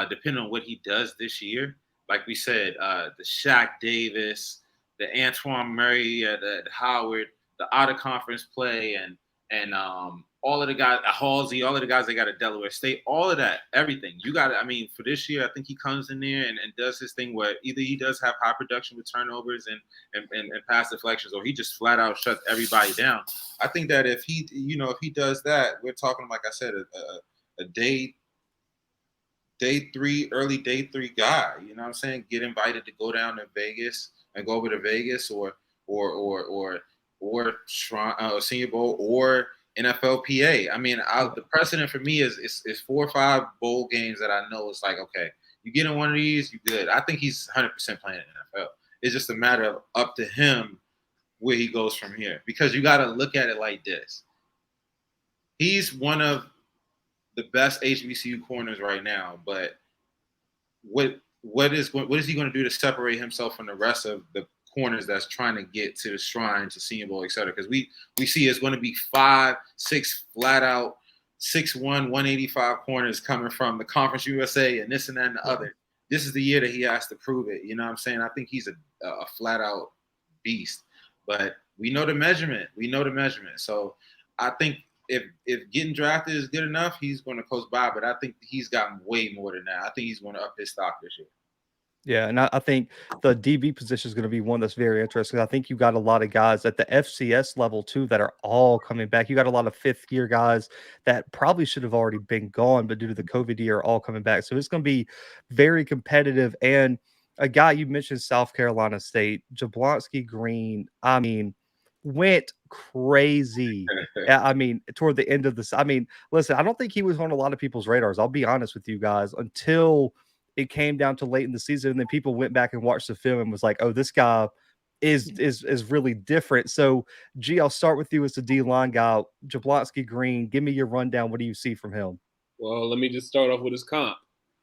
depending on what he does this year, like we said, the Shaq Davis, the Antoine Murray, the Howard, the out of conference play, and all of the guys, Halsey, all of the guys they got at Delaware State, all of that, everything. You got it. I mean, for this year, I think he comes in there and does his thing where either he does have high production with turnovers and pass deflections, or he just flat out shuts everybody down. I think that if he does that, we're talking, like I said, a day three, early day three guy. You know what I'm saying? Get invited to go down to Vegas and go over to Vegas or Senior Bowl or NFLPA. I mean, the precedent for me is 4 or 5 bowl games that I know it's like, okay, you get in one of these, you good. I think he's 100% playing in NFL. It's just a matter of up to him where he goes from here. Because you got to look at it like this. He's one of the best HBCU corners right now, but what is he going to do to separate himself from the rest of the corners that's trying to get to the Shrine, to Senior Bowl, et cetera? Because we see it's going to be 5, 6 flat out 6'1", 185 corners coming from the Conference USA and this and that and the other. This is the year that he has to prove it. You know what I'm saying? I think he's a flat out beast. But we know the measurement. So I think if getting drafted is good enough, he's going to coast by. But I think he's gotten way more than that. I think he's going to up his stock this year. Yeah, and I think the DB position is going to be one that's very interesting. I think you got a lot of guys at the FCS level too that are all coming back. You got a lot of fifth-year guys that probably should have already been gone, but due to the COVID year, are all coming back. So it's going to be very competitive. And a guy you mentioned, South Carolina State, Jeblonski Green, I mean, went crazy. I mean, toward the end of this. I mean, listen, I don't think he was on a lot of people's radars. I'll be honest with you guys, until it came down to late in the season, and then people went back and watched the film and was like, "Oh, this guy is really different." So, G, I'll start with you as the D-line guy, Jeblonski Green. Give me your rundown. What do you see from him? Well, let me just start off with his comp.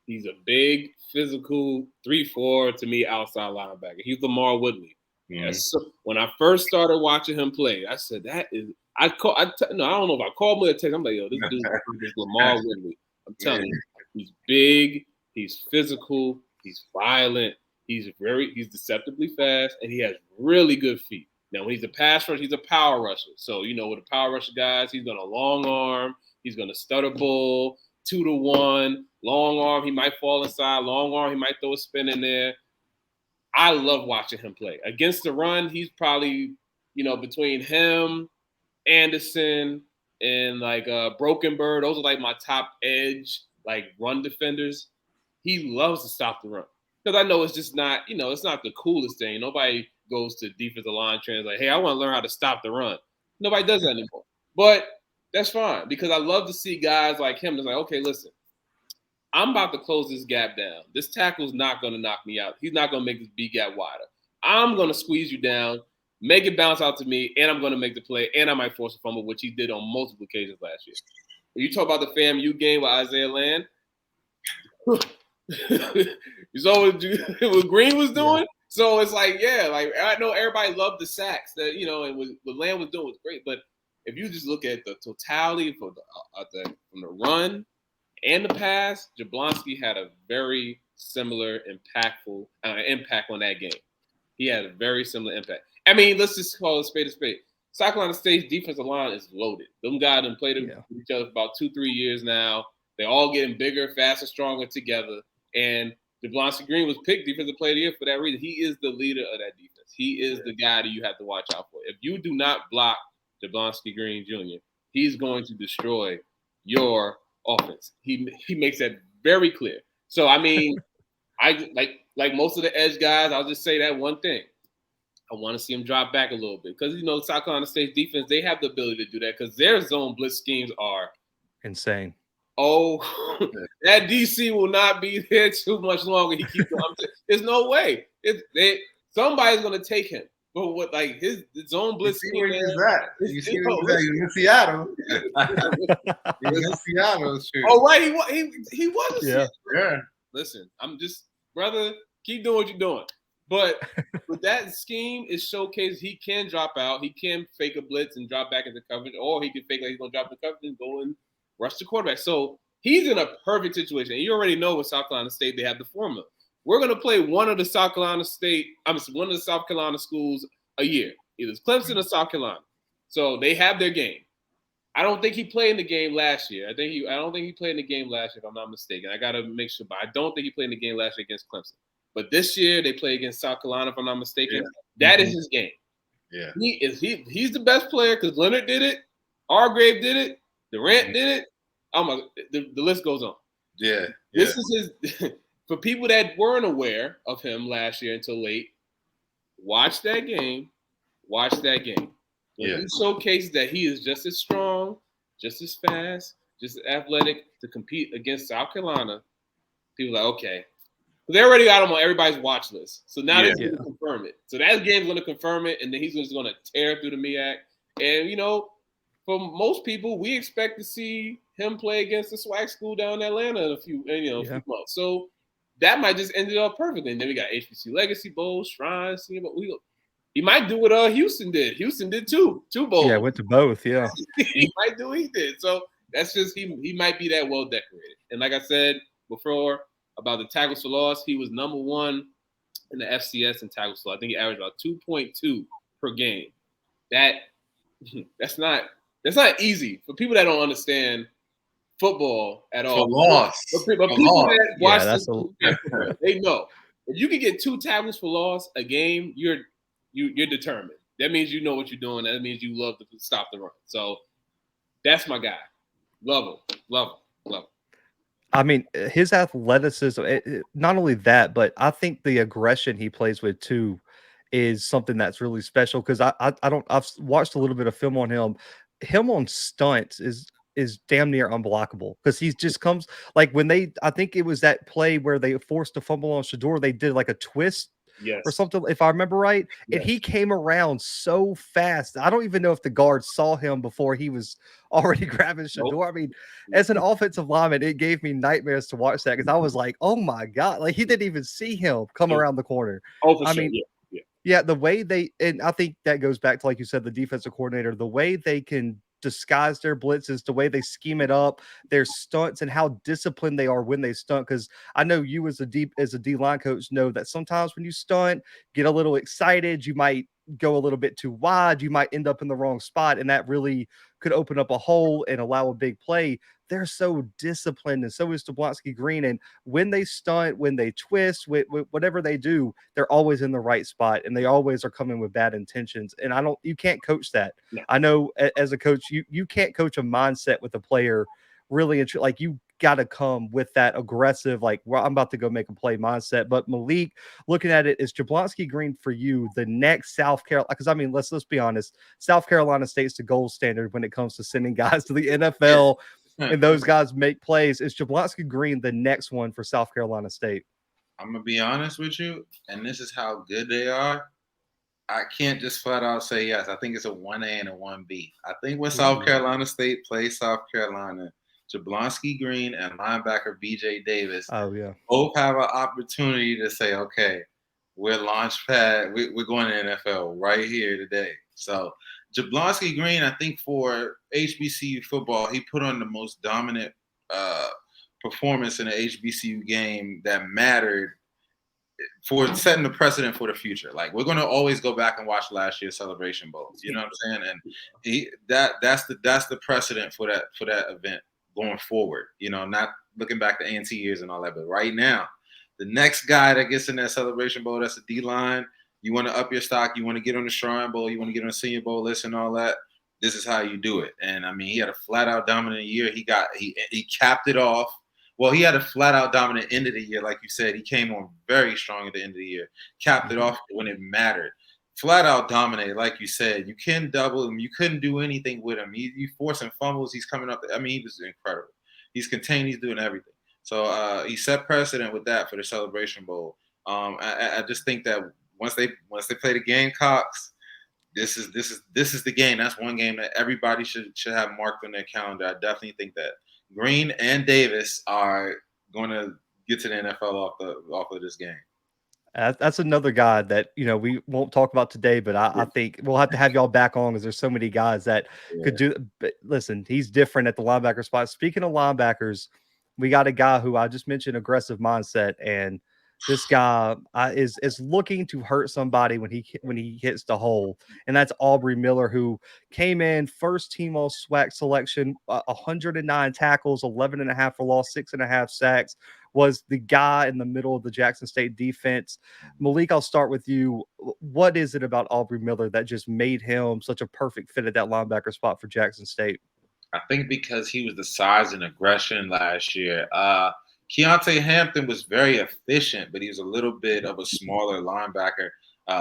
He's a big, physical 3-4 to me outside linebacker. He's Lamar Woodley. Mm-hmm. So when I first started watching him play, I said that is. I don't know if I called him a text. I'm like, yo, this dude is Lamar Woodley. I'm telling you, he's big. He's physical. He's violent. He's deceptively fast, and he has really good feet. Now, when he's a pass rusher, he's a power rusher. So, with the power rusher guys, he's going to long arm. He's going to stutter bull, 2-to-1, long arm. He might fall inside. Long arm, he might throw a spin in there. I love watching him play. Against the run, he's probably, between him, Anderson, and Broken Bird, those are like my top edge, run defenders. He loves to stop the run. Because I know it's just not, it's not the coolest thing. Nobody goes to defensive line trainers like, hey, I want to learn how to stop the run. Nobody does that anymore. But that's fine, because I love to see guys like him that's like, okay, listen, I'm about to close this gap down. This tackle's not going to knock me out. He's not going to make this B gap wider. I'm going to squeeze you down, make it bounce out to me, and I'm going to make the play, and I might force a fumble, which he did on multiple occasions last year. When you talk about the FAMU game with Isaiah Land, you saw what Green was doing? Yeah. So it's like, I know everybody loved the sacks that, and what Land was doing was great. But if you just look at the totality from the run and the pass, Jeblonski had a very similar impact on that game. He had a very similar impact. I mean, let's just call it spade a spade. South Carolina State's defensive line is loaded. Them guys have played with each other for about 2-3 years now. They're all getting bigger, faster, stronger together. And Jeblonski Green was picked Defensive Player of the Year for that reason. He is the leader of that defense. He is the guy that you have to watch out for. If you do not block Jeblonski Green Jr., he's going to destroy your offense. He makes that very clear. So, I mean, I like most of the edge guys, I'll just say that one thing. I want to see him drop back a little bit because, South Carolina State's defense, they have the ability to do that because their zone blitz schemes are insane. Oh, that DC will not be there too much longer. He keeps going. There's no way. Somebody's going to take him. But what like his zone blitz see scheme, where man, he's at. You see where he's at. listen, He's in Seattle. He's in Seattle. Shoot. oh right, he was a Yeah. Yeah. Listen, I'm just brother, keep doing what you're doing. But with that scheme, it showcases he can drop out, he can fake a blitz and drop back into coverage, or he can fake like he's gonna drop the coverage and go and rush the quarterback. So he's in a perfect situation. And you already know with South Carolina State, they have the formula. We're gonna play one of the South Carolina schools a year, either Clemson or South Carolina. So they have their game. I don't think he played in the game last year. I don't think he played in the game last year, if I'm not mistaken. I gotta make sure, but I don't think he played in the game last year against Clemson. But this year they play against South Carolina, if I'm not mistaken. Yeah. That is his game. Yeah. He's the best player because Leonard did it, Hargrave did it, Durant did it. The list goes on. Yeah. This is his for people that weren't aware of him last year until late, watch that game. When he showcases that he is just as strong, just as fast, just as athletic to compete against South Carolina, people are like, okay. They already got him on everybody's watch list. So now they're going to confirm it. So that game's going to confirm it, and then he's just going to tear through the Maliik. And, for most people, we expect to see him play against the SWAC school down in Atlanta in a few months. So that might just end it up perfectly. And then we got HBCU Legacy Bowl, Shrine, Senior Bowl. He might do what Houston did. Houston did two bowls. Yeah, went to both. Yeah, he might do what he did. So that's just he might be that well decorated. And like I said before about the tackles for loss, he was number one in the FCS in tackles for loss. I think he averaged about 2.2 per game. That's not easy for people that don't understand football at all. For loss. But people that watch this, they know if you can get 2 tackles for loss a game, you're determined. That means you know what you're doing. That means you love to stop the run. So that's my guy. Love him. I mean, his athleticism, not only that, but I think the aggression he plays with too is something that's really special because I've watched a little bit of film on him. Him on stunts is damn near unblockable because he just comes like I think it was that play where they forced a fumble on Shador, they did like a twist. Yes. Or something, if I remember right. Yes. And he came around so fast. I don't even know if the guard saw him before he was already grabbing Shador. Nope. I mean, as an offensive lineman, it gave me nightmares to watch that because I was like, oh my God. Like he didn't even see him come around the corner. Oh, for sure. Yeah, the way and I think that goes back to, like you said, the defensive coordinator, the way they can disguise their blitzes, the way they scheme it up, their stunts, and how disciplined they are when they stunt. Because I know you as a D line coach know that sometimes when you stunt, get a little excited, you might go a little bit too wide, you might end up in the wrong spot, and that really could open up a hole and allow a big play. They're so disciplined, and so is Jeblonski Green. And when they stunt, when they twist, whatever they do, they're always in the right spot, and they always are coming with bad intentions. And you can't coach that. No. I know as a coach, you can't coach a mindset with a player really. Like you got to come with that aggressive, like, well, I'm about to go make a play mindset. But Maliik, looking at it, is Jeblonski Green for you the next South Carolina? Because I mean, let's be honest, South Carolina State's the gold standard when it comes to sending guys to the NFL. And those guys make plays. Is Jeblonski Green the next one for South Carolina State? I'm going to be honest with you, and this is how good they are. I can't just flat out say yes. I think it's a 1A and a 1B. I think when South Carolina State plays South Carolina, Jeblonski Green and linebacker BJ Davis both have an opportunity to say, okay, we're launchpad. We're going to NFL right here today. So Jeblonski Green, I think for HBCU football, he put on the most dominant performance in the HBCU game that mattered for setting the precedent for the future. Like we're going to always go back and watch last year's Celebration Bowl. You know what I'm saying? And that's the precedent for that event going forward. You know, not looking back to A&T years and all that, but right now, the next guy that gets in that Celebration Bowl, that's a D-line. You want to up your stock. You want to get on the Shrine Bowl. You want to get on the Senior Bowl list and all that. This is how you do it. And I mean, he had a flat-out dominant year. He capped it off. Well, he had a flat-out dominant end of the year, like you said. He came on very strong at the end of the year. Capped it off when it mattered. Flat-out dominated, like you said. You can double him. You couldn't do anything with him. You forcing fumbles. He's coming up. I mean, he was incredible. He's contained. He's doing everything. So he set precedent with that for the Celebration Bowl. I just think that once they play the Gamecocks, this is the game. That's one game that everybody should have marked on their calendar. I definitely think that Green and Davis are going to get to the NFL off of this game. That's another guy that we won't talk about today, but I think we'll have to have y'all back on because there's so many guys that could do. But listen, he's different at the linebacker spot. Speaking of linebackers, we got a guy who I just mentioned, aggressive mindset, and this guy is looking to hurt somebody when he hits the hole, and that's Aubrey Miller, who came in first team all SWAC selection, 109 tackles, 11 and a half for loss, 6.5 sacks. Was the guy in the middle of the Jackson State defense. Maliik, I'll start with you. What is it about Aubrey Miller that just made him such a perfect fit at that linebacker spot for Jackson State? I think because he was the size and aggression last year. Keontae Hampton was very efficient, but he was a little bit of a smaller linebacker.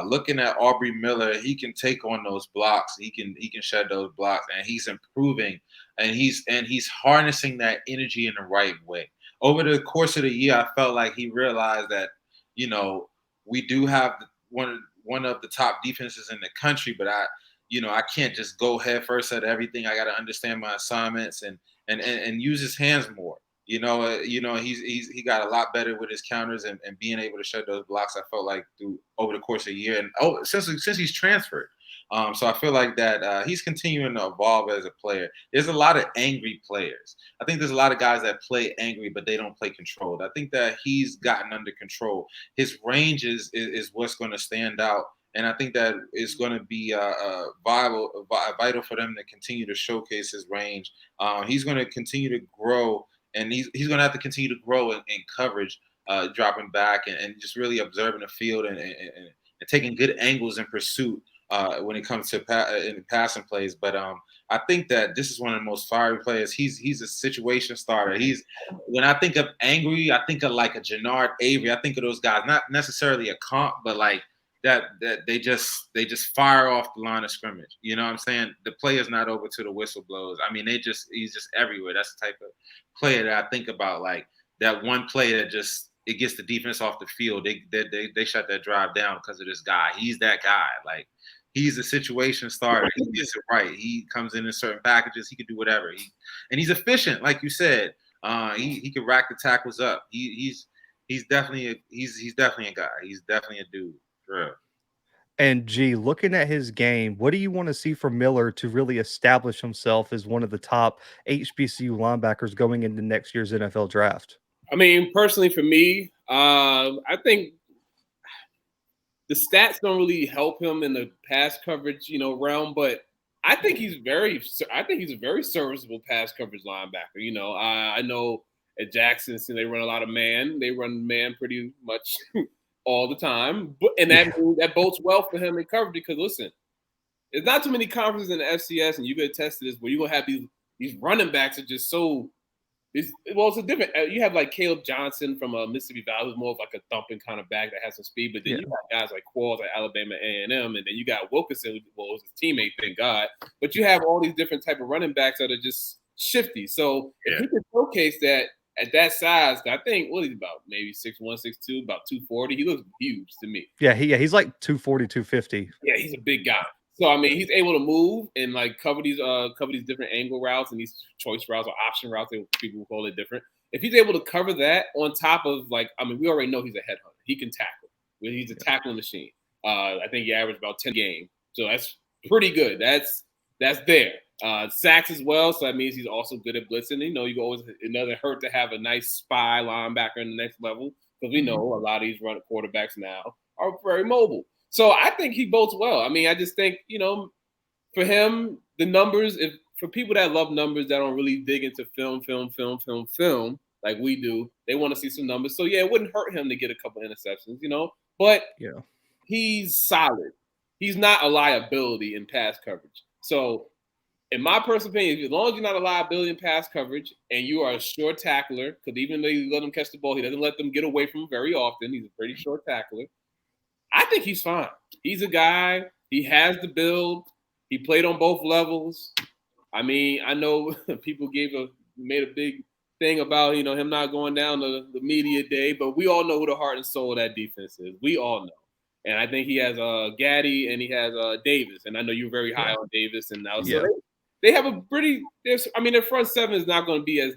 Looking at Aubrey Miller, he can take on those blocks. He can shed those blocks, and he's improving, and he's harnessing that energy in the right way. Over the course of the year, I felt like he realized that, we do have one of the top defenses in the country, but I can't just go head first at everything. I got to understand my assignments and use his hands more. He got a lot better with his counters and being able to shed those blocks. I felt like over the course of the year, and since he's transferred. So I feel like that he's continuing to evolve as a player. There's a lot of angry players. I think there's a lot of guys that play angry, but they don't play controlled. I think that he's gotten under control. His range is what's going to stand out. And I think that it's going to be vital for them to continue to showcase his range. He's going to continue to grow, and he's going to have to continue to grow in coverage, dropping back and just really observing the field and taking good angles in pursuit. When it comes to in passing plays, but I think that this is one of the most fiery players. He's a situation starter. When I think of angry, I think of like a Jannard Avery. I think of those guys, not necessarily a comp, but like that they just fire off the line of scrimmage. You know what I'm saying? The play is not over till the whistle blows. I mean, he's just everywhere. That's the type of player that I think about, like that one play that just it gets the defense off the field. They shut that drive down because of this guy. He's that guy. Like, he's a situation starter. He gets it right. He comes in certain packages. He can do whatever. And he's efficient, like you said. He can rack the tackles up. He's definitely a guy. He's definitely a dude. For real. And looking at his game, what do you want to see from Miller to really establish himself as one of the top HBCU linebackers going into next year's NFL draft? I mean, personally for me, I think the stats don't really help him in the pass coverage, realm, but I think he's a very serviceable pass coverage linebacker. I know at Jackson, they run a lot of man. They run man pretty much all the time, and that bodes well for him in coverage because listen, there's not too many conferences in the FCS, and you could attest to this, where you're gonna have these running backs are just so. It's a different. You have like Caleb Johnson from Mississippi Valley, who's more of like a thumping kind of back that has some speed. But then you got guys like Qualls at Alabama A&M, and then you got Wilkinson, who was his teammate, thank God. But you have all these different type of running backs that are just shifty. So if he could showcase that at that size, I think what he's about maybe 6'1", 6'2", about 240. He looks huge to me. Yeah, he's like 240, 250. Yeah, he's a big guy. So I mean, he's able to move and like cover these different angle routes and these choice routes or option routes. People will call it different. If he's able to cover that on top of we already know he's a headhunter. He can tackle. He's a tackling machine. I think he averaged about 10 a game, so that's pretty good. That's there. Sacks as well, so that means he's also good at blitzing. It doesn't hurt to have a nice spy linebacker in the next level because we know a lot of these run quarterbacks now are very mobile. So I think he bodes well. I mean, I just think, for him, the numbers, for people that love numbers that don't really dig into film like we do, they want to see some numbers. So, yeah, it wouldn't hurt him to get a couple interceptions, But he's solid. He's not a liability in pass coverage. So, in my personal opinion, as long as you're not a liability in pass coverage and you are a short tackler, because even though you let him catch the ball, he doesn't let them get away from him very often. He's a pretty short tackler. I think he's fine. He's a guy. He has the build. He played on both levels. I mean, I know people made a big thing about him not going down to the media day, but we all know who the heart and soul of that defense is. We all know. And I think he has Gaddy and he has Davis. And I know you're very high on Davis. And now, so they have a pretty. Their front seven is not going to be as.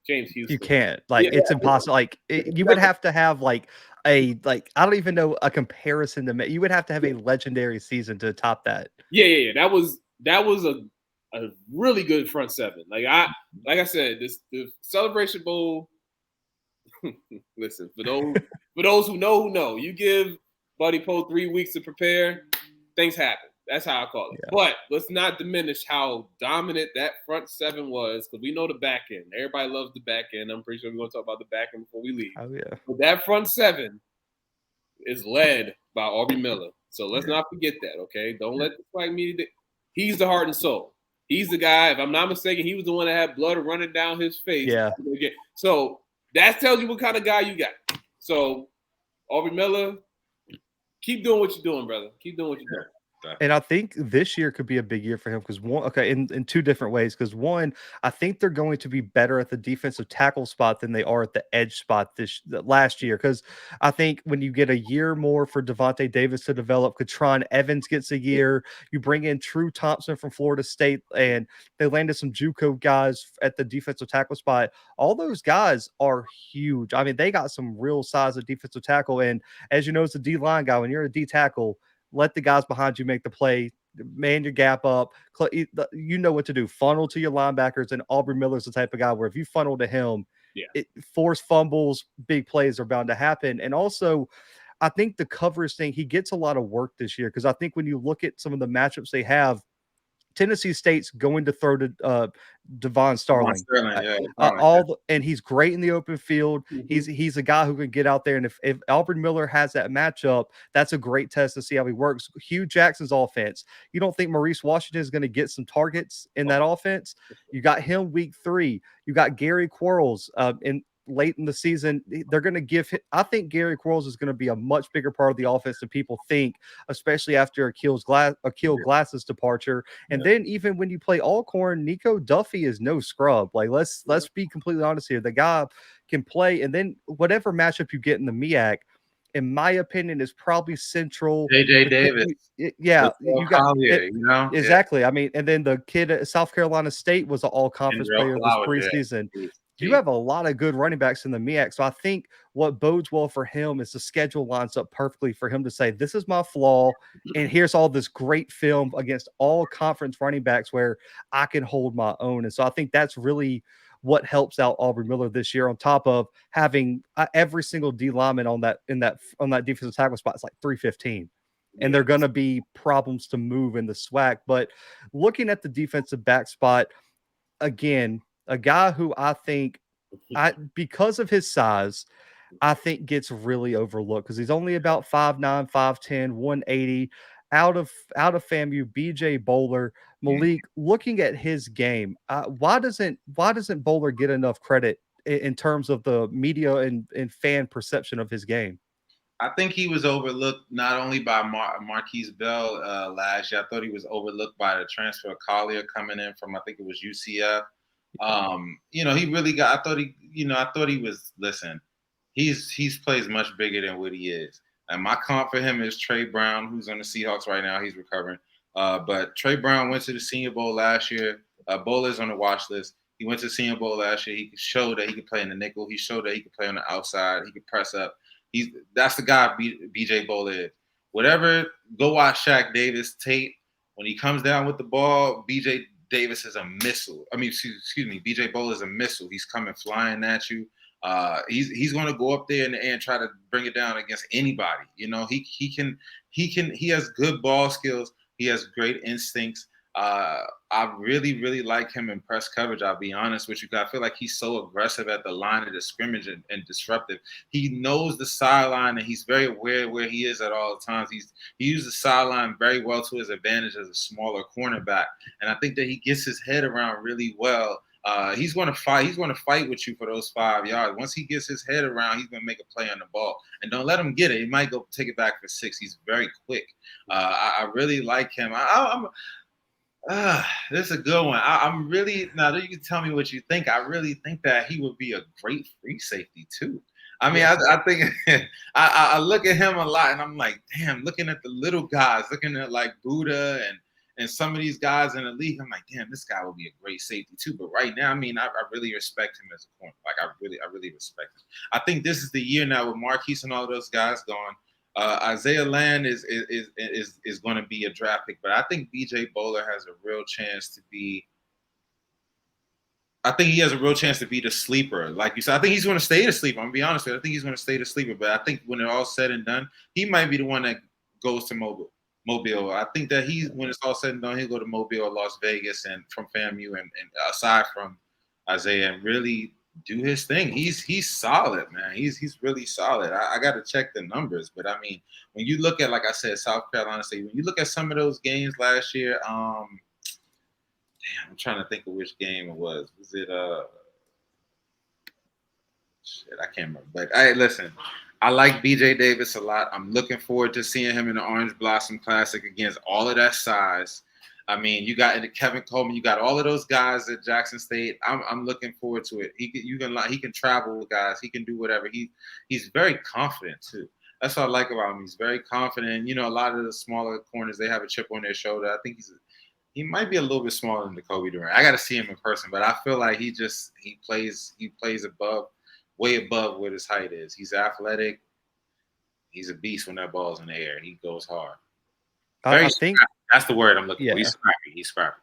James Houston. You can't. Like, it's impossible. Like, you would have to have like I don't even know a comparison to make. You would have to have a legendary season to top that. Yeah. That was a really good front seven. Like I said, the Celebration Bowl. Listen, for those who know, you give Buddy Poe 3 weeks to prepare, things happen. That's how I call it. Yeah. But let's not diminish how dominant that front seven was, because we know the back end. Everybody loves the back end. I'm pretty sure we're going to talk about the back end before we leave. Oh, yeah. But that front seven is led by Aubrey Miller. So let's not forget that, okay? Don't let the flag media. He's the heart and soul. He's the guy, if I'm not mistaken, he was the one that had blood running down his face. Yeah. So that tells you what kind of guy you got. So Aubrey Miller, keep doing what you're doing, brother. Keep doing what you're doing. And I think this year could be a big year for him because in two different ways. Because one, I think they're going to be better at the defensive tackle spot than they are at the edge spot last year. Because I think when you get a year more for Devontae Davis to develop, Katron Evans gets a year. You bring in True Thompson from Florida State, and they landed some JUCO guys at the defensive tackle spot. All those guys are huge. I mean, they got some real size of defensive tackle. And as you know, as a D line guy, when you're a D tackle, let the guys behind you make the play, man your gap up. You know what to do. Funnel to your linebackers, and Aubrey Miller's the type of guy where if you funnel to him, force fumbles, big plays are bound to happen. And also, I think the coverage thing, he gets a lot of work this year because I think when you look at some of the matchups they have, Tennessee State's going to throw to Devon Starling. And he's great in the open field. Mm-hmm. He's a guy who can get out there. And if Aubrey Miller has that matchup, that's a great test to see how he works. Hugh Jackson's offense. You don't think Maurice Washington is going to get some targets in that offense? You got him week 3. You got Gary Quarles late in the season. They're going to give him, I think Gary Quarles is going to be a much bigger part of the offense than people think, especially after Akil Glass's departure. And then even when you play Alcorn, Nico Duffy is no scrub. Like, let's be completely honest here. The guy can play. And then whatever matchup you get in the MEAC, in my opinion, is probably Central. JJ Davis. You got exactly. I mean, and then the kid at South Carolina State was an all-conference player this preseason. You have a lot of good running backs in the MEAC. So I think what bodes well for him is the schedule lines up perfectly for him to say, this is my flaw, and here's all this great film against all conference running backs where I can hold my own. And so I think that's really what helps out Aubrey Miller this year, on top of having every single D lineman on that defensive tackle spot is like 315. And they're going to be problems to move in the SWAC. But looking at the defensive back spot, again, a guy who I think, because of his size, I think gets really overlooked because he's only about 5'9", 5'10", 180. Out of FAMU, BJ Bohler. Maliik, looking at his game, why doesn't Bohler get enough credit in terms of the media and fan perception of his game? I think he was overlooked not only by Marquise Bell last year. I thought he was overlooked by the transfer of Collier coming in from, I think it was UCF. He really got. I thought he was. Listen, he's plays much bigger than what he is. And my comp for him is Trey Brown, who's on the Seahawks right now. He's recovering. But Trey Brown went to the Senior Bowl last year. Bohler's on the watch list. He went to the Senior Bowl last year. He showed that he could play in the nickel. He showed that he could play on the outside. He could press up. That's the guy BJ Bohler is. Whatever, go watch Shaq Davis tape. When he comes down with the ball, BJ Davis is a missile. I mean, excuse me, BJ Bohler is a missile. He's coming flying at you. He's going to go up there in the air and try to bring it down against anybody. He has good ball skills. He has great instincts. I really, really like him in press coverage. I'll be honest with you. I feel like he's so aggressive at the line of the scrimmage and disruptive. He knows the sideline, and he's very aware where he is at all times. He uses the sideline very well to his advantage as a smaller cornerback, and I think that he gets his head around really well. He's going to fight. He's going to fight with you for those 5 yards. Once he gets his head around, he's going to make a play on the ball. And don't let him get it. He might go take it back for 6. He's very quick. I really like him. This is a good one. I'm really, now that you can tell me what you think, I really think that he would be a great free safety too. I mean, I think I look at him a lot, and I'm like, damn. Looking at the little guys, looking at like Buddha and some of these guys in the league, I'm like, damn, this guy will be a great safety too. But right now, I mean, I really respect him as a corner. Like, I really respect him. I think this is the year now with Marquise and all those guys gone. Isaiah Land is going to be a draft pick, but I think BJ Bohler has a real chance to be. I think he has a real chance to be the sleeper. Like you said, I think he's going to stay the sleeper. I'm going to be honest with you. I think he's going to stay the sleeper. But I think when it's all said and done, he might be the one that goes to Mobile. I think that when it's all said and done, he'll go to Mobile or Las Vegas and from FAMU and aside from Isaiah and really do his thing. He's solid, man. He's really solid. I got to check the numbers. But, I mean, when you look at, like I said, South Carolina State, when you look at some of those games last year, damn, I'm trying to think of which game it was. Was it shit, I can't remember. But listen, I like BJ Davis a lot. I'm looking forward to seeing him in the Orange Blossom Classic against all of that size. I mean, you got into Kevin Coleman, you got all of those guys at Jackson State. I'm looking forward to it. He can travel with guys, he can do whatever. He's very confident too. That's what I like about him. He's very confident. You know, a lot of the smaller corners, they have a chip on their shoulder. I think he might be a little bit smaller than Jacoby Durant. I got to see him in person, but I feel like he plays way above what his height is. He's athletic. He's a beast when that ball's in the air. He goes hard. I think that's the word I'm looking for. He's scrappy.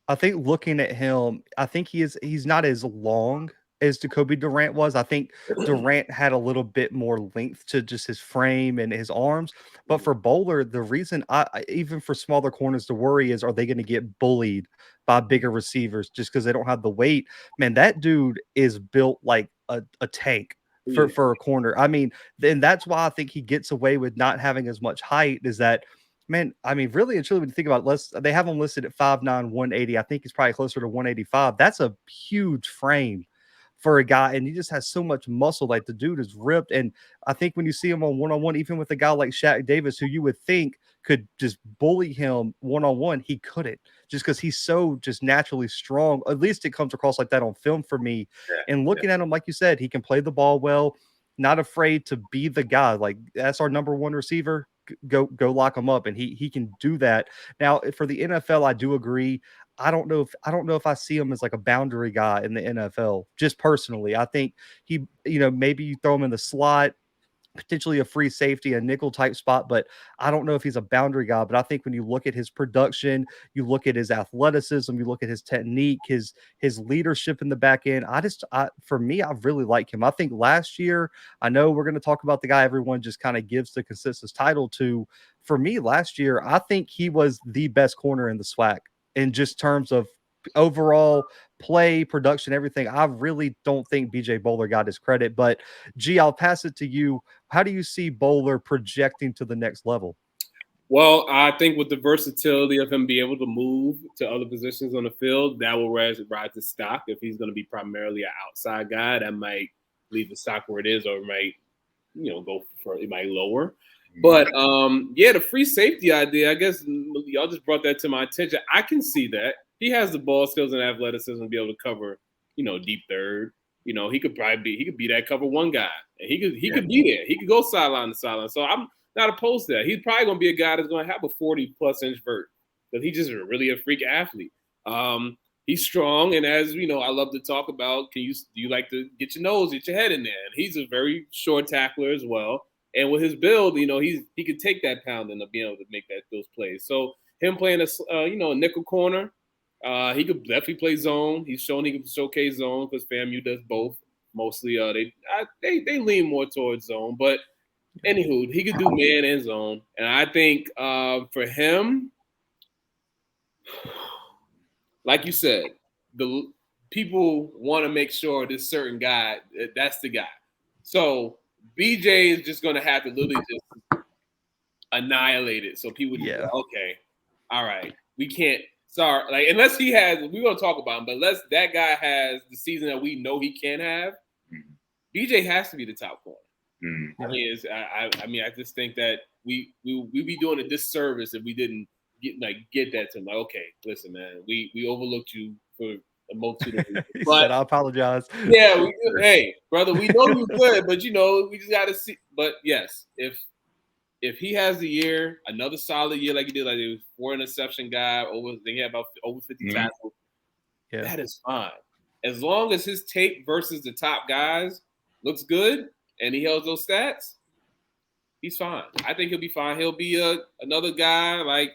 I think looking at him, I think he's not as long as Jacoby Durant was. I think Durant had a little bit more length to just his frame and his arms. But for Bohler, the reason even for smaller corners to worry is, are they going to get bullied by bigger receivers just because they don't have the weight? Man, that dude is built like a tank for a corner. I mean, and that's why I think he gets away with not having as much height, is that, man, I mean, really and truly, when you think about it, they have him listed at 5'9", 180. I think he's probably closer to 185. That's a huge frame for a guy, and he just has so much muscle. Like, the dude is ripped. And I think when you see him on one-on-one, even with a guy like Shaq Davis, who you would think could just bully him one-on-one, he couldn't, just because he's so just naturally strong. At least it comes across like that on film for me. And looking at him, like you said, he can play the ball well, not afraid to be the guy. Like, that's our number one receiver. Go lock him up, and he can do that. Now, for the NFL, I do agree. I don't know if I see him as like a boundary guy in the NFL. Just personally, I think maybe you throw him in the slot, potentially a free safety, a nickel type spot, but I don't know if he's a boundary guy. But I think when you look at his production, you look at his athleticism, you look at his technique, his leadership in the back end, for me, I really like him. I think last year, I know we're going to talk about the guy everyone just kind of gives the consensus title to. For me, last year, I think he was the best corner in the SWAC in just terms of overall play, production, everything. I really don't think BJ Bohler got his credit. But G, I'll pass it to you. How do you see Bohler projecting to the next level? Well, I think with the versatility of him being able to move to other positions on the field, that will rise his stock. If he's going to be primarily an outside guy, that might leave the stock where it is, or it might, it might lower. But the free safety idea, I guess y'all just brought that to my attention. I can see that. He has the ball skills and athleticism to be able to cover, deep third. He could be that cover one guy. And he could be there. He could go sideline to sideline. So I'm not opposed to that. He's probably going to be a guy that's going to have a 40-plus inch vert, because he's just really a freak athlete. He's strong, and as I love to talk about, do you like to get your head in there? And he's a very short tackler as well. And with his build, he could take that pounding of being able to make those plays. So him playing a nickel corner, he could definitely play zone. He's shown he can showcase zone, because FAMU does both. Mostly, they lean more towards zone. But anywho, he could do man and zone. And I think for him, like you said, the people want to make sure this certain guy, that's the guy. So BJ is just going to have to literally just annihilate it. So people just go, okay, all right, we can't. Sorry, like, unless he has, we're going to talk about him, but unless that guy has the season that we know he can have, BJ has to be the top corner. I just think that we be doing a disservice if we didn't get that to him. Like, okay, listen, man, we overlooked you for a multitude of reasons. He But said, "I apologize." yeah, hey, brother, we know you're good, but we just got to see. But yes, if he has the year, another solid year like he did, like he was 4 interception guy, he had about over 50 tackles. Yeah. That is fine. As long as his tape versus the top guys looks good and he holds those stats, he's fine. I think he'll be fine. He'll be another guy like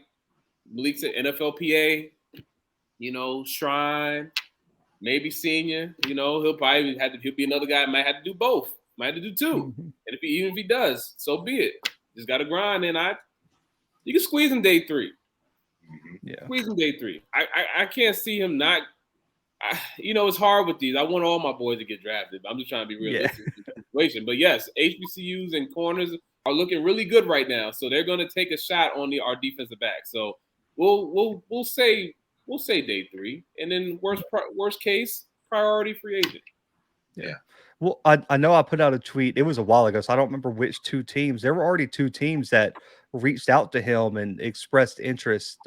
Maliik said, NFLPA, Shrine, maybe senior. He'll be another guy. Might have to do both. Might have to do 2. Mm-hmm. And even if he does, so be it. Just got to grind. And you can squeeze him day 3. Yeah, Squeeze him day 3. I can't see him not. It's hard with these. I want all my boys to get drafted. I'm just trying to be realistic in the situation. But yes, HBCUs and corners are looking really good right now. So they're going to take a shot on our defensive back. So we'll say day 3, and then worst case priority free agent. Yeah. Well, I know I put out a tweet. It was a while ago, so I don't remember which 2 teams. There were already 2 teams that reached out to him and expressed interest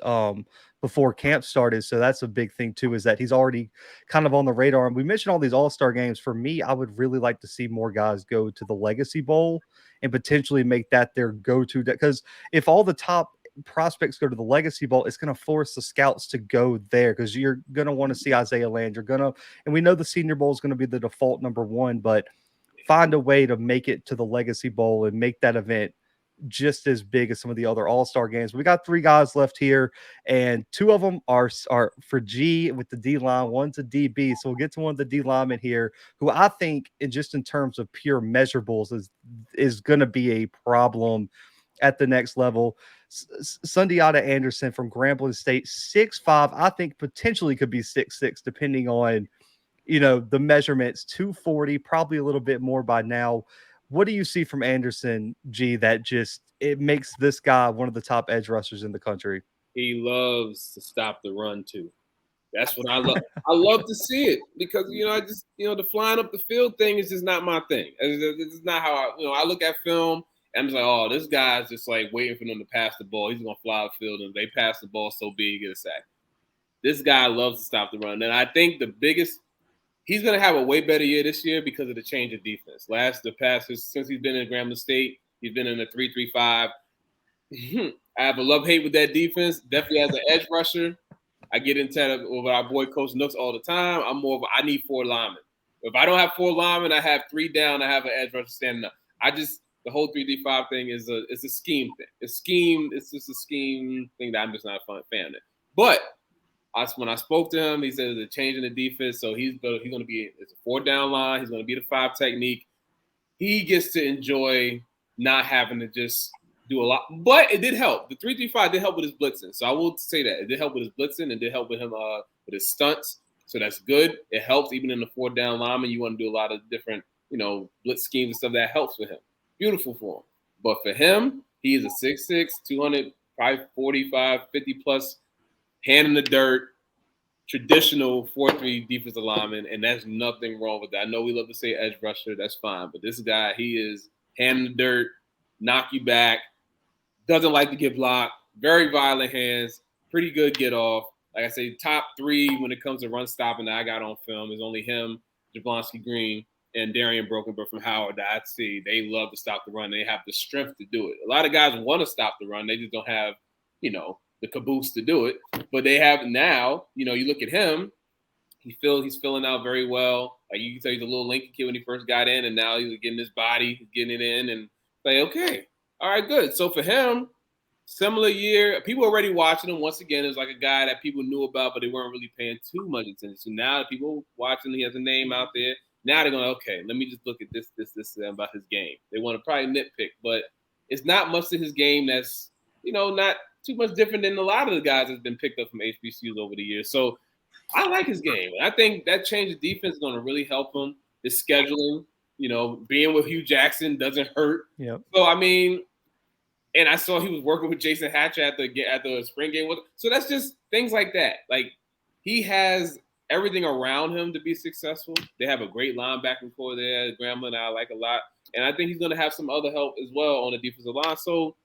before camp started. So that's a big thing too, is that he's already kind of on the radar. And we mentioned all these all-star games. For me, I would really like to see more guys go to the Legacy Bowl and potentially make that their go-to, because if all the top prospects go to the Legacy Bowl, it's going to force the scouts to go there, because you're going to want to see Isaiah Land. And we know the Senior Bowl is going to be the default number 1, but find a way to make it to the Legacy Bowl and make that event just as big as some of the other all-star games. We got 3 guys left here, and 2 of them are for G with the D line, one's a DB. So we'll get to one of the D linemen here, who I think, in terms of pure measurables, is going to be a problem at the next level. Sundiata Anderson from Grambling State, 6'5". I think potentially could be 6'6", depending on the measurements. 240, probably a little bit more by now. What do you see from Anderson, G, that it makes this guy one of the top edge rushers in the country? He loves to stop the run too. That's what I love. I love to see it, because the flying up the field thing is just not my thing. This is not how I look at film. I'm just like, oh, this guy's just like waiting for them to pass the ball. He's gonna fly the field, and if they pass the ball, so be it, get a sack. This guy loves to stop the run, and I think he's gonna have a way better year this year because of the change of defense. Since he's been in Grambling State, he's been in the 3-3-5. I have a love-hate with that defense. Definitely as an edge rusher, I get into it with our boy Coach Nooks all the time. I'm more of I need 4 linemen. If I don't have 4 linemen, I have 3 down. I have an edge rusher standing up. The whole 3-3-5 thing is a scheme thing. It's just a scheme thing that I'm just not a fan of. But when I spoke to him, he said they're changing the defense, so he's going to be it's a 4-down line. He's going to be the 5 technique. He gets to enjoy not having to just do a lot, but it did help. The 3-3-5 did help with his blitzing, so I will say that it did help with his blitzing and did help with him with his stunts. So that's good. It helps even in the 4-down lineman. You want to do a lot of different blitz schemes and stuff that helps with him. Beautiful for him. But for him, he is a 6'6", 245, 50 plus, hand in the dirt, traditional 4-3 defensive lineman, and there's nothing wrong with that. I know we love to say edge rusher, that's fine, but this guy, he is hand in the dirt, knock you back, doesn't like to get blocked, very violent hands, pretty good get off. Like I say, top 3 when it comes to run stopping that I got on film is only him, Jeblonski Green, and Darian Brokenberg from Howard that I see. They love to stop the run. They have the strength to do it. A lot of guys want to stop the run. They just don't have, the caboose to do it. But they have now, you look at him, he's filling out very well. Like you can tell he's a little lanky kid when he first got in, and now he's getting his body, he's getting it in, and say, okay, all right, good. So for him, similar year, people already watching him. Once again, it was like a guy that people knew about, but they weren't really paying too much attention to. Now that people watching, he has a name out there. Now they're going, okay, let me just look at this about his game. They want to probably nitpick, but it's not much to his game that's, not too much different than a lot of the guys that's been picked up from HBCUs over the years. So I like his game. I think that change of defense is going to really help him. The scheduling, being with Hugh Jackson doesn't hurt. Yep. So, and I saw he was working with Jason Hatcher at the spring game. So that's just things like that. Like, he has everything around him to be successful. They have a great linebacking core there. Grambling I like a lot. And I think he's going to have some other help as well on the defensive line. So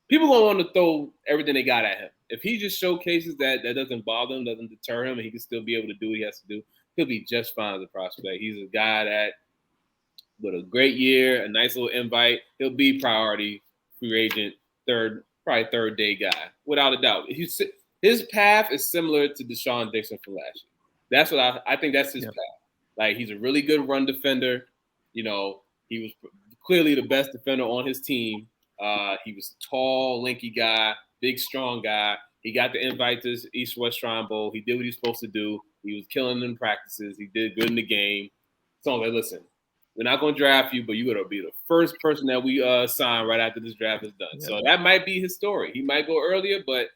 people don't want to throw everything they got at him. If he just showcases that doesn't bother him, doesn't deter him, and he can still be able to do what he has to do, he'll be just fine as a prospect. He's a guy that, with a great year, a nice little invite, he'll be priority free agent, probably third day guy, without a doubt. His path is similar to Deshaun Dixon from last year. That's what I think. That's his path. Like, he's a really good run defender. You know, he was clearly the best defender on his team. He was a tall, lanky guy, big, strong guy. He got the invite to East-West Shrine Bowl. He did what he was supposed to do. He was killing in practices. He did good in the game. So I'm like, listen, we're not going to draft you, but you're going to be the first person that we sign right after this draft is done. Yeah. So that might be his story. He might go earlier, but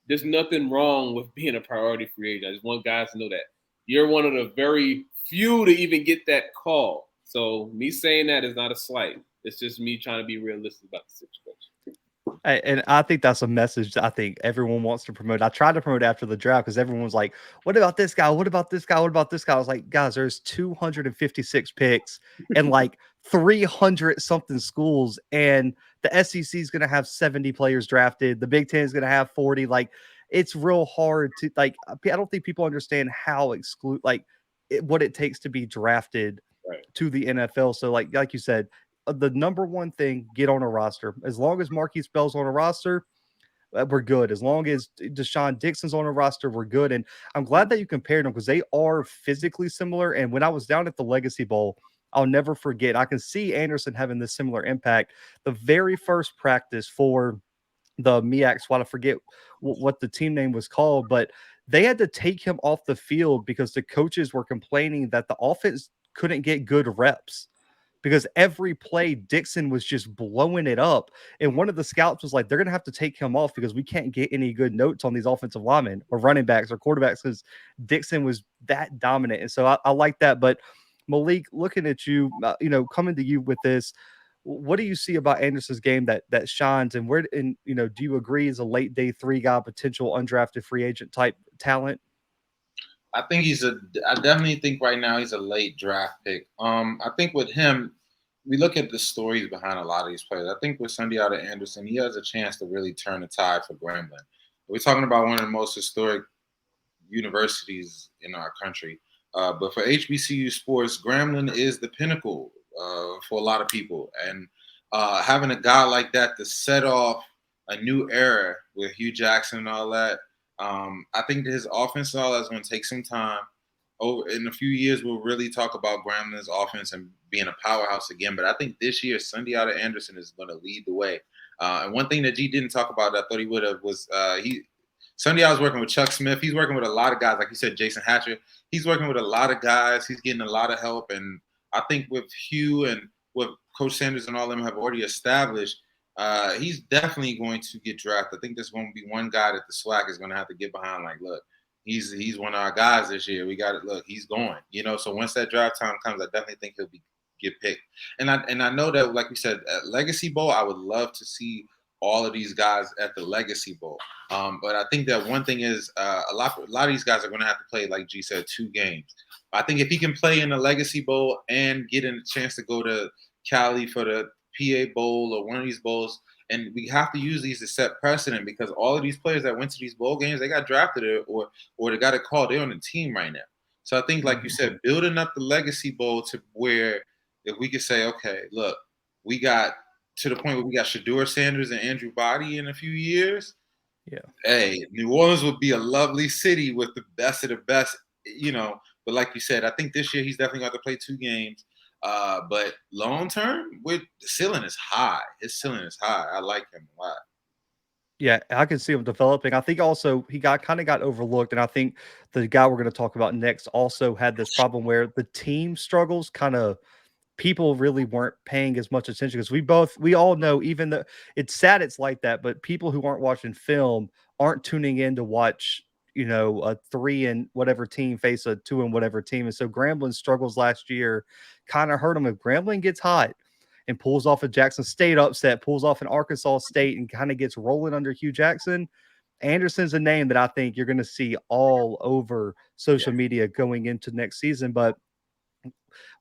there's nothing wrong with being a priority free agent. I just want guys to know that you're one of the very few to even get that call. So me saying that is not a slight. It's just me trying to be realistic about the situation. And I think that's a message that I think everyone wants to promote. I tried to promote after the draft because everyone was like, what about this guy? What about this guy? What about this guy? I was like, guys, there's 256 picks and like 300 something schools. And the SEC is going to have 70 players drafted. The Big Ten is going to have 40. Like, it's real hard to, like, I don't think people understand how what it takes to be drafted to the NFL. So like you said, the number one thing, get on a roster. As long as Marquise Bell's on a roster, we're good. As long as Deshaun Dixon's on a roster, we're good. And I'm glad that you compared them because they are physically similar. And when I was down at the Legacy Bowl, I'll never forget. I can see Anderson having this similar impact. The very first practice for the Maliik squad, I forget what the team name was called, but they had to take him off the field because the coaches were complaining that the offense couldn't get good reps. Because every play, Dixon was just blowing it up. And one of the scouts was like, they're going to have to take him off because we can't get any good notes on these offensive linemen or running backs or quarterbacks because Dixon was that dominant. And so I like that. But Maliik, looking at you, coming to you with this, what do you see about Anderson's game that shines? And do you agree as a late day 3 guy, potential undrafted free agent type talent? I definitely think right now he's a late draft pick. I think with him, we look at the stories behind a lot of these players. I think with Sundiata Anderson, he has a chance to really turn the tide for Grambling. We're talking about one of the most historic universities in our country. But for HBCU sports, Grambling is the pinnacle for a lot of people. And having a guy like that to set off a new era with Hugh Jackson and all that, I think that his offense style is going to take some time. In a few years, we'll really talk about Grambling's offense and being a powerhouse again. But I think this year, Sundiata Anderson is going to lead the way. And one thing that G didn't talk about that I thought he would have was Sundiata's working with Chuck Smith. He's working with a lot of guys, like you said, Jason Hatcher. He's working with a lot of guys. He's getting a lot of help. And I think with Hugh and what Coach Sanders and all them have already established, he's definitely going to get drafted. I think there's going to be one guy that the SWAC is going to have to get behind. Like, look, he's one of our guys this year. We got it. Look, he's going. So once that draft time comes, I definitely think he'll get picked. And I know that, like we said, at Legacy Bowl, I would love to see all of these guys at the Legacy Bowl. But I think that one thing is a lot of these guys are going to have to play, like G said, 2 games. I think if he can play in the Legacy Bowl and get a chance to go to Cali for the PA Bowl or one of these bowls, and we have to use these to set precedent because all of these players that went to these bowl games, they got drafted or they got a call. They're on the team right now. So I think, like you said, building up the Legacy Bowl to where if we could say, okay, look, we got to the point where we got Shedeur Sanders and Andrew Body in a few years. Yeah. Hey, New Orleans would be a lovely city with the best of the best, But like you said, I think this year he's definitely got to play 2 games. But long term, the ceiling is high. His ceiling is high. I like him a lot. Yeah, I can see him developing. I think also he got overlooked, and I think the guy we're going to talk about next also had this problem where the team struggles people really weren't paying as much attention because we all know, even though it's sad it's like that, but people who aren't watching film aren't tuning in to watch, a 3 and whatever team face a 2 and whatever team. And so Grambling struggles last year kind of hurt him. If Grambling gets hot and pulls off a Jackson State upset, pulls off an Arkansas State and kind of gets rolling under Hugh Jackson, Anderson's a name that I think you're going to see all over social media going into next season. But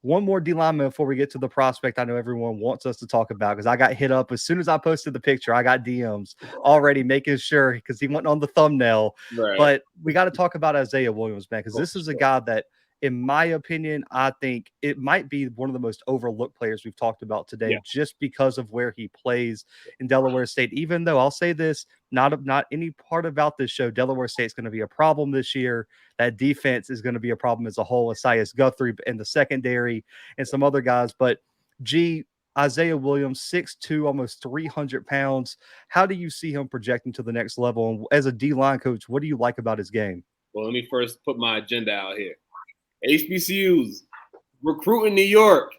One more D lineman before we get to the prospect I know everyone wants us to talk about, because I got hit up as soon as I posted the picture. I got DMs already making sure, because he went on the thumbnail. Right. But we got to talk about Isaiah Williams, man, because Oh, this is a sure. guy that, in my opinion, I think it might be one of the most overlooked players we've talked about today, Yeah. just because of where he plays in Delaware State. Even though I'll say this, not any part about this show, Delaware State's going to be a problem this year. That defense is going to be a problem as a whole. Asias Guthrie in the secondary and some other guys. But Isaiah Williams, 6'2", almost 300 pounds. How do you see him projecting to the next level? And as a D-line coach, what do you like about his game? Well, let me first put my agenda out here. HBCUs, recruit in New York.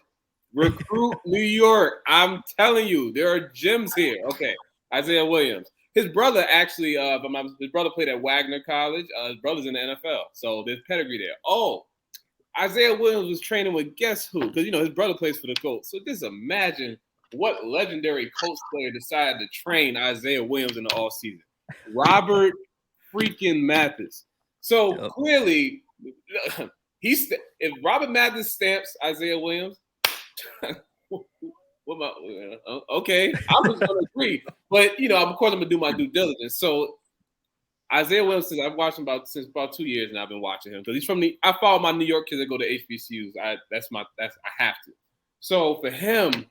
Recruit New York. I'm telling you, there are gems here. Okay, Isaiah Williams. His brother actually, his brother played at Wagner College. His brother's in the NFL, so there's pedigree there. Oh, Isaiah Williams was training with guess who? Because, his brother plays for the Colts. So just imagine what legendary Colts player decided to train Isaiah Williams in the offseason. Robert freaking Mathis. So clearly, if Robert Mathis stamps Isaiah Williams, okay, I'm just going to agree. But, of course, I'm going to do my due diligence. So Isaiah Williams, I've watched him since about 2 years now. I've been watching him because he's from I follow my New York kids that go to HBCUs. I have to. So for him,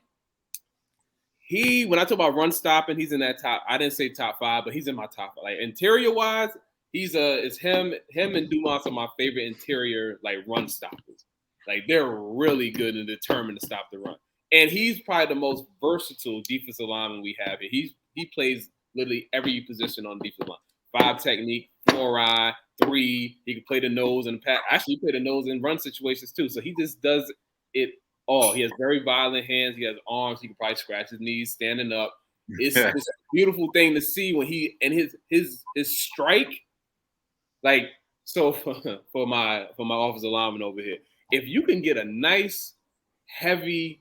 when I talk about run stopping, he's in that top. I didn't say top 5, but he's in my top 5. Like interior wise, it's him and Dumas are my favorite interior run stoppers. Like they're really good and determined to stop the run. And he's probably the most versatile defensive lineman we have here. He plays literally every position on the defensive line. 5 technique, 4-eye, 3. He can play the nose and pass. Actually, he play the nose in run situations too. So he just does it all. He has very violent hands. He has arms. He can probably scratch his knees standing up. It's a beautiful thing to see when his strike. Like so for my offensive lineman over here, if you can get a nice heavy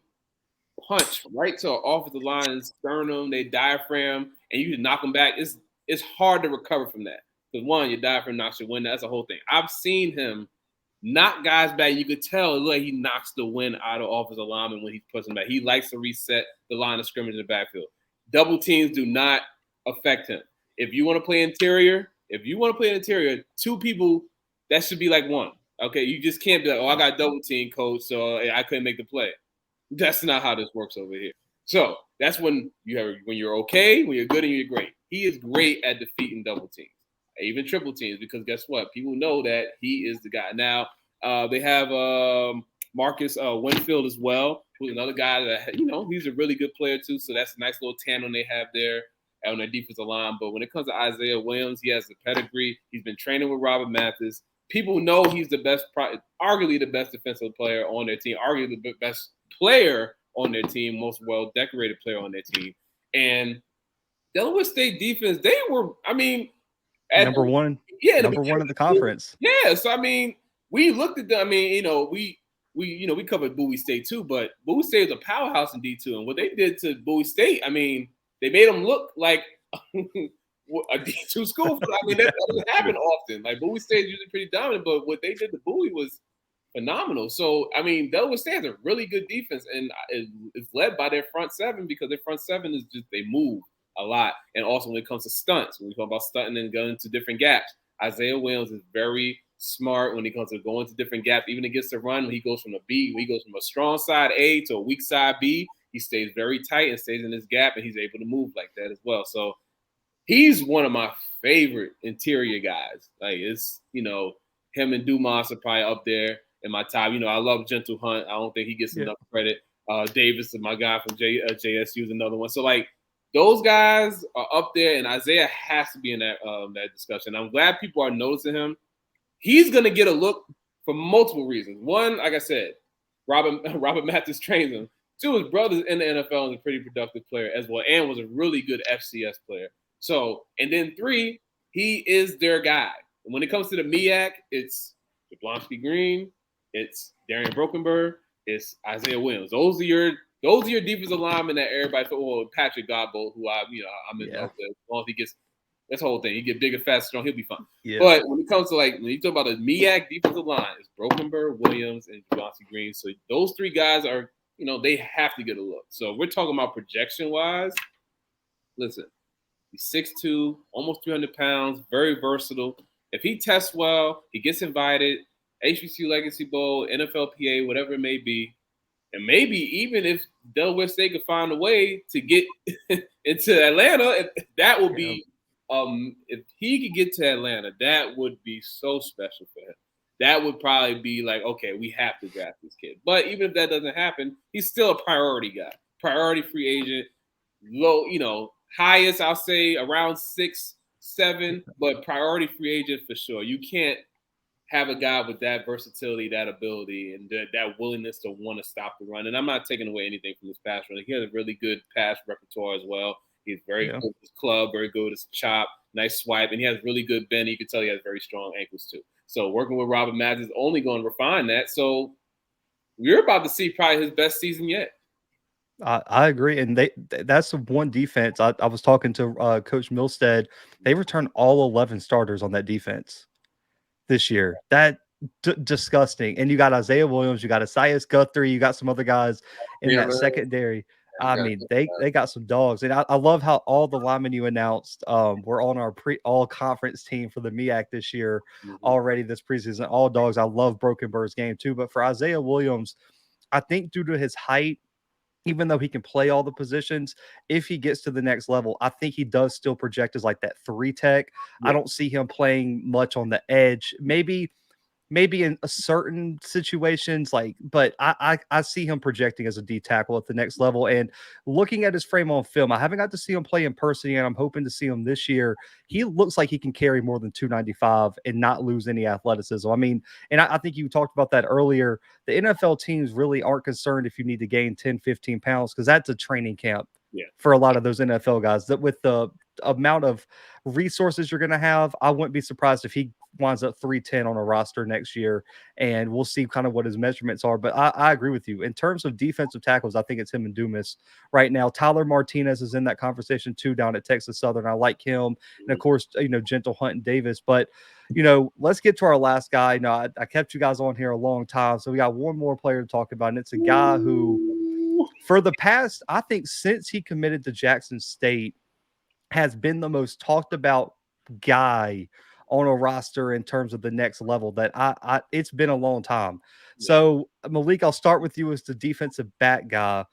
punch right to an offensive line's sternum, their diaphragm, and you can knock them back, it's hard to recover from that. Because one, your diaphragm knocks your wind. That's the whole thing. I've seen him knock guys back. You could tell like he knocks the wind out of offensive lineman when he puts them back. He likes to reset the line of scrimmage in the backfield. Double teams do not affect him. If you want to play interior, 2 people, that should be like 1. Okay, you just can't be like, oh, I got double team, coach, so I couldn't make the play. That's not how this works over here. So that's when you're okay, when you're good, and you're great. He is great at defeating double teams, even triple teams, because guess what? People know that he is the guy. Now they have Marcus Winfield as well, who's another guy that he's a really good player too. So that's a nice little tandem they have there on their defensive line. But when it comes to Isaiah Williams, he has the pedigree. He's been training with Robert Mathis. People know he's the best, arguably the best defensive player on their team, arguably the best player on their team, most well-decorated player on their team. And Delaware State defense, they were, number one. Yeah, number one in the conference. Yeah, so we looked at them. We covered Bowie State too, but Bowie State is a powerhouse in D2, and what they did to Bowie State, they made them look like a D2 school. That doesn't happen often. Like Bowie State is usually pretty dominant, but what they did to Bowie was phenomenal. So Delaware State has a really good defense, and it's led by their front 7 because their front 7 is just they move a lot. And also when it comes to stunts, when we talk about stunting and going to different gaps, Isaiah Williams is very smart when he comes to going to different gaps, even against the run. When he goes from a B, when he goes from a strong side A to a weak side B, he stays very tight and stays in his gap, and he's able to move like that as well. So he's one of my favorite interior guys. Like it's, him and Dumas are probably up there in my top. I love Gentle Hunt. I don't think he gets enough credit. Davis is my guy from JSU is another one. So those guys are up there, and Isaiah has to be in that discussion. I'm glad people are noticing him. He's going to get a look for multiple reasons. One, like I said, Robert Mathis trains him. 2, his brother's in the NFL and a pretty productive player as well, and was a really good FCS player. So, and then 3, he is their guy. And when it comes to the MEAC, it's Jeblonski Green, it's Darian Brokenberg, it's Isaiah Williams. Those are your defensive linemen that everybody thought. Well, Patrick Godbolt, who I'm in love with. Well, he gets That's the whole thing. He get bigger, faster, strong. He'll be fine. Yeah. But when it comes to when you talk about the MEAC defensive line, it's Brokenberg, Williams, and Jeblonski Green. So those three guys are, they have to get a look. So if we're talking about projection wise, listen, he's 6'2", almost 300 pounds, very versatile. If he tests well, he gets invited, HBCU Legacy Bowl, NFLPA, whatever it may be, and maybe even if Delaware State could find a way to get into Atlanta, that would be if he could get to Atlanta, that would be so special for him. That would probably be okay, we have to draft this kid. But even if that doesn't happen, he's still a priority guy, priority free agent, low, highest I'll say around 6'7", but priority free agent for sure. You can't have a guy with that versatility, that ability, and that willingness to want to stop the run. And I'm not taking away anything from his pass running. He has a really good pass repertoire as well. He's very good with his club, very good with his chop, nice swipe, and he has really good bend. You can tell he has very strong ankles too. So working with Robert Madden is only going to refine that. So we're about to see probably his best season yet. I agree, and that's the one defense. I was talking to Coach Milstead. They returned all 11 starters on that defense this year. That disgusting. And you got Isaiah Williams, you got Asias Guthrie, you got some other guys in that secondary. I mean, they got some dogs, and I love how all the linemen you announced were on our all conference team for the MEAC this year already this preseason. All dogs. I love Brokenberg's game too, but for Isaiah Williams, I think due to his height, even though he can play all the positions, if he gets to the next level, I think he does still project as that 3 tech. Yeah. I don't see him playing much on the edge. Maybe in a certain situations, but I see him projecting as a D tackle at the next level. And looking at his frame on film, I haven't got to see him play in person yet. I'm hoping to see him this year. He looks like he can carry more than 295 and not lose any athleticism. I mean, and I think you talked about that earlier. The NFL teams really aren't concerned if you need to gain 10, 15 pounds because that's a training camp for a lot of those NFL guys. That with the amount of resources you're going to have, I wouldn't be surprised if he winds up 310 on a roster next year, and we'll see kind of what his measurements are. But I agree with you. In terms of defensive tackles, I think it's him and Dumas right now. Tyler Martinez is in that conversation too down at Texas Southern. I like him. And of course, Gentle, Hunt, and Davis. But, let's get to our last guy. I kept you guys on here a long time, so we got one more player to talk about, and it's a guy who, for the past, I think since he committed to Jackson State, has been the most talked about guy on a roster in terms of the next level that it's been a long time. Yeah. So Maliik, I'll start with you as the defensive back guy.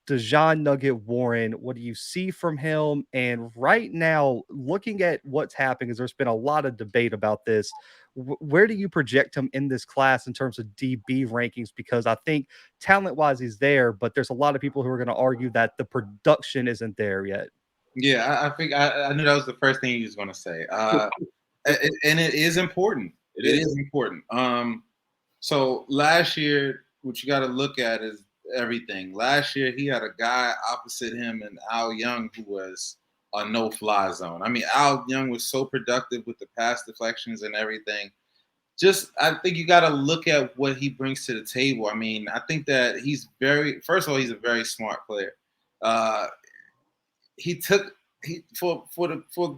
Dejon Nugget Warren, what do you see from him? And right now, looking at what's happening, because there's been a lot of debate about this, where do you project him in this class in terms of DB rankings? Because I think talent-wise he's there, but there's a lot of people who are going to argue that the production isn't there yet. Yeah, I think I knew that was the first thing he was going to say. And it is important. It is important. So last year, what you got to look at is everything. Last year, he had a guy opposite him and Al Young who was a no-fly zone. I mean, Al Young was so productive with the pass deflections and everything. I think you got to look at what he brings to the table. I mean, I think that first of all, he's a very smart player. For a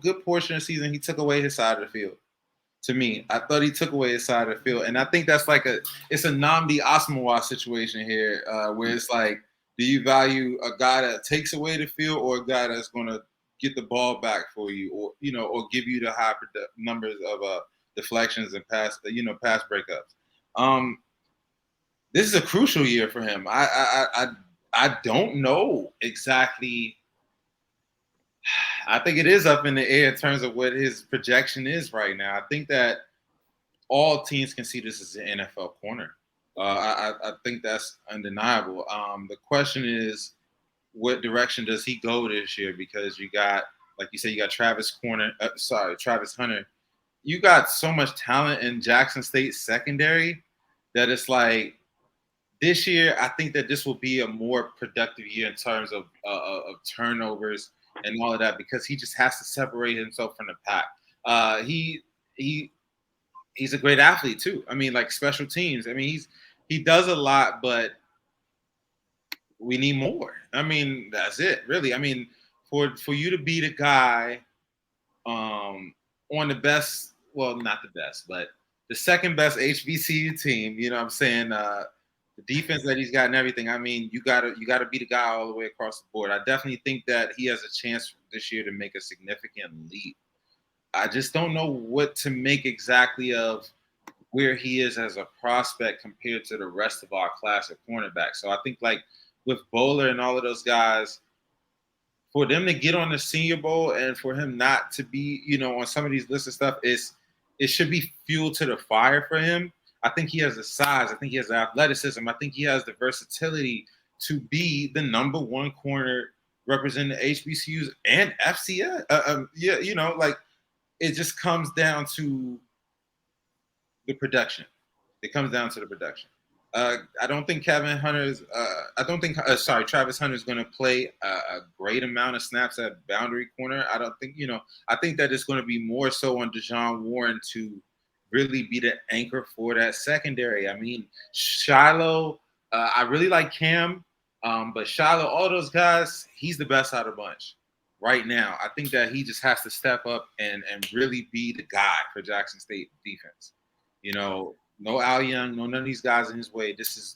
good portion of the season, he took away his side of the field. To me, I thought he took away his side of the field, and I think that's it's a Nnamdi Asomugha situation here, where it's do you value a guy that takes away the field or a guy that's going to get the ball back for you, or give you the high numbers of deflections and pass breakups. This is a crucial year for him. I don't know exactly. I think it is up in the air in terms of what his projection is right now. I think that all teams can see this as an NFL corner. I think that's undeniable. The question is, what direction does he go this year? Because you got, like you said, you got Travis Hunter. You got so much talent in Jackson State secondary that it's this year, I think that this will be a more productive year in terms of turnovers and all of that, because he just has to separate himself from the pack. He's a great athlete too. I mean, special teams. I mean, he does a lot, but we need more. I mean, that's it, really. I mean, for you to be the guy on the best, well, not the best, but the second best HBCU team. You know what I'm saying? The defense that he's got and everything. I mean, you gotta be the guy all the way across the board. I definitely think that he has a chance this year to make a significant leap. I just don't know what to make exactly of where he is as a prospect compared to the rest of our class at cornerback. So I think like with Bohler and all of those guys, for them to get on the Senior Bowl and for him not to be, on some of these lists of stuff, it should be fuel to the fire for him. I think he has the size. I think he has the athleticism. I think he has the versatility to be the number one corner representing the HBCUs and FCS. Like it just comes down to the production. It comes down to the production. I don't think Travis Hunter is going to play a great amount of snaps at boundary corner. I don't think, I think that it's going to be more so on Dejon Warren to really be the anchor for that secondary. I mean, Shiloh, I really like Cam, but Shiloh, all those guys, he's the best out of the bunch right now. I think that he just has to step up and really be the guy for Jackson State defense. No Al Young, no none of these guys in his way. This is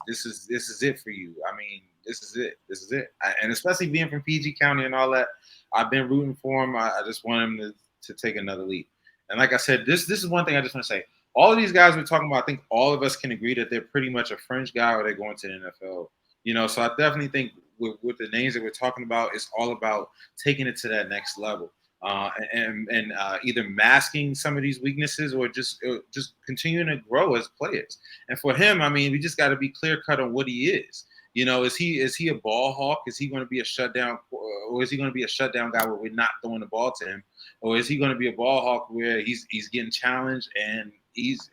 it for you. I mean, this is it. And especially being from PG County and all that, I've been rooting for him. I just want him to take another leap. And like I said, this is one thing I just want to say. All of these guys we're talking about, I think all of us can agree that they're pretty much a fringe guy or they're going to the NFL. So I definitely think with the names that we're talking about, it's all about taking it to that next level. And either masking some of these weaknesses or just continuing to grow as players. And for him, I mean, we just got to be clear cut on what he is. Is he a ball hawk? Is he going to be a shutdown, or is he going to be a shutdown guy where we're not throwing the ball to him, or is he going to be a ball hawk where he's getting challenged and he's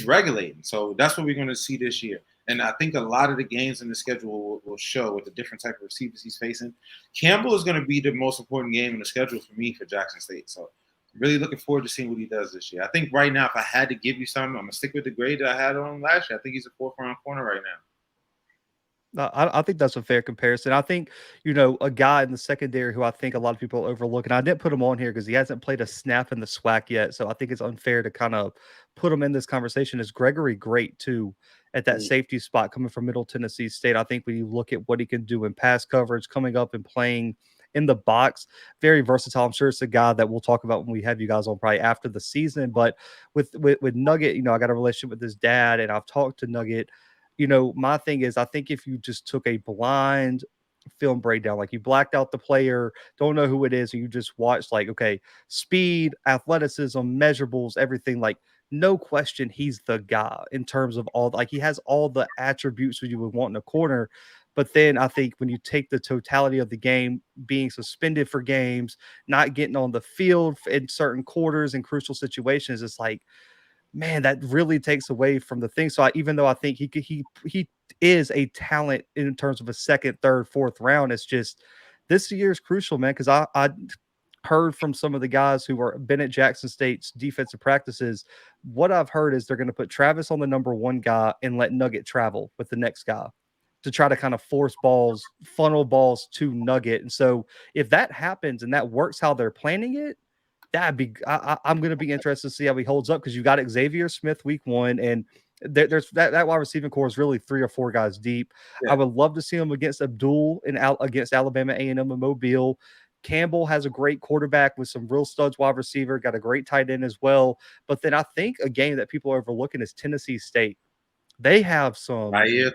regulating? So that's what we're going to see this year. And I think a lot of the games in the schedule will show with the different type of receivers he's facing. Campbell is going to be the most important game in the schedule for me for Jackson State. So really looking forward to seeing what he does this year. I think right now, if I had to give you something, I'm going to stick with the grade that I had on him last year. I think he's a 4th-round corner right now. I think that's a fair comparison. I think, a guy in the secondary who I think a lot of people overlook, and I didn't put him on here because he hasn't played a snap in the SWAC yet. So I think it's unfair to kind of put him in this conversation, is Gregory Great, too, at that safety spot coming from Middle Tennessee State. I think when you look at what he can do in pass coverage, coming up and playing in the box, very versatile. I'm sure it's a guy that we'll talk about when we have you guys on probably after the season. But with Nugget, I got a relationship with his dad, and I've talked to Nugget. My thing is, I think if you just took a blind film breakdown, like you blacked out the player, don't know who it is, and you just watched like, okay, speed, athleticism, measurables, everything, like no question, he's the guy in terms of all, like he has all the attributes that you would want in a corner. But then I think when you take the totality of the game, being suspended for games, not getting on the field in certain quarters and crucial situations, it's like, man, that really takes away from the thing. So even though I think he is a talent in terms of a 2nd, 3rd, 4th round, it's just this year is crucial, man. Because I heard from some of the guys who are been at Jackson State's defensive practices. What I've heard is they're going to put Travis on the number 1 guy and let Nugget travel with the next guy to try to kind of force balls, funnel balls to Nugget. And so if that happens and that works how they're planning it, that'd be I'm going to be interested to see how he holds up, because you got Xavier Smith week 1, and there's that wide receiving core is really 3 or 4 guys deep. Yeah. I would love to see him against Abdul and against Alabama A&M and Mobile. Campbell has a great quarterback with some real studs wide receiver, got a great tight end as well. But then I think a game that people are overlooking is Tennessee State. They have some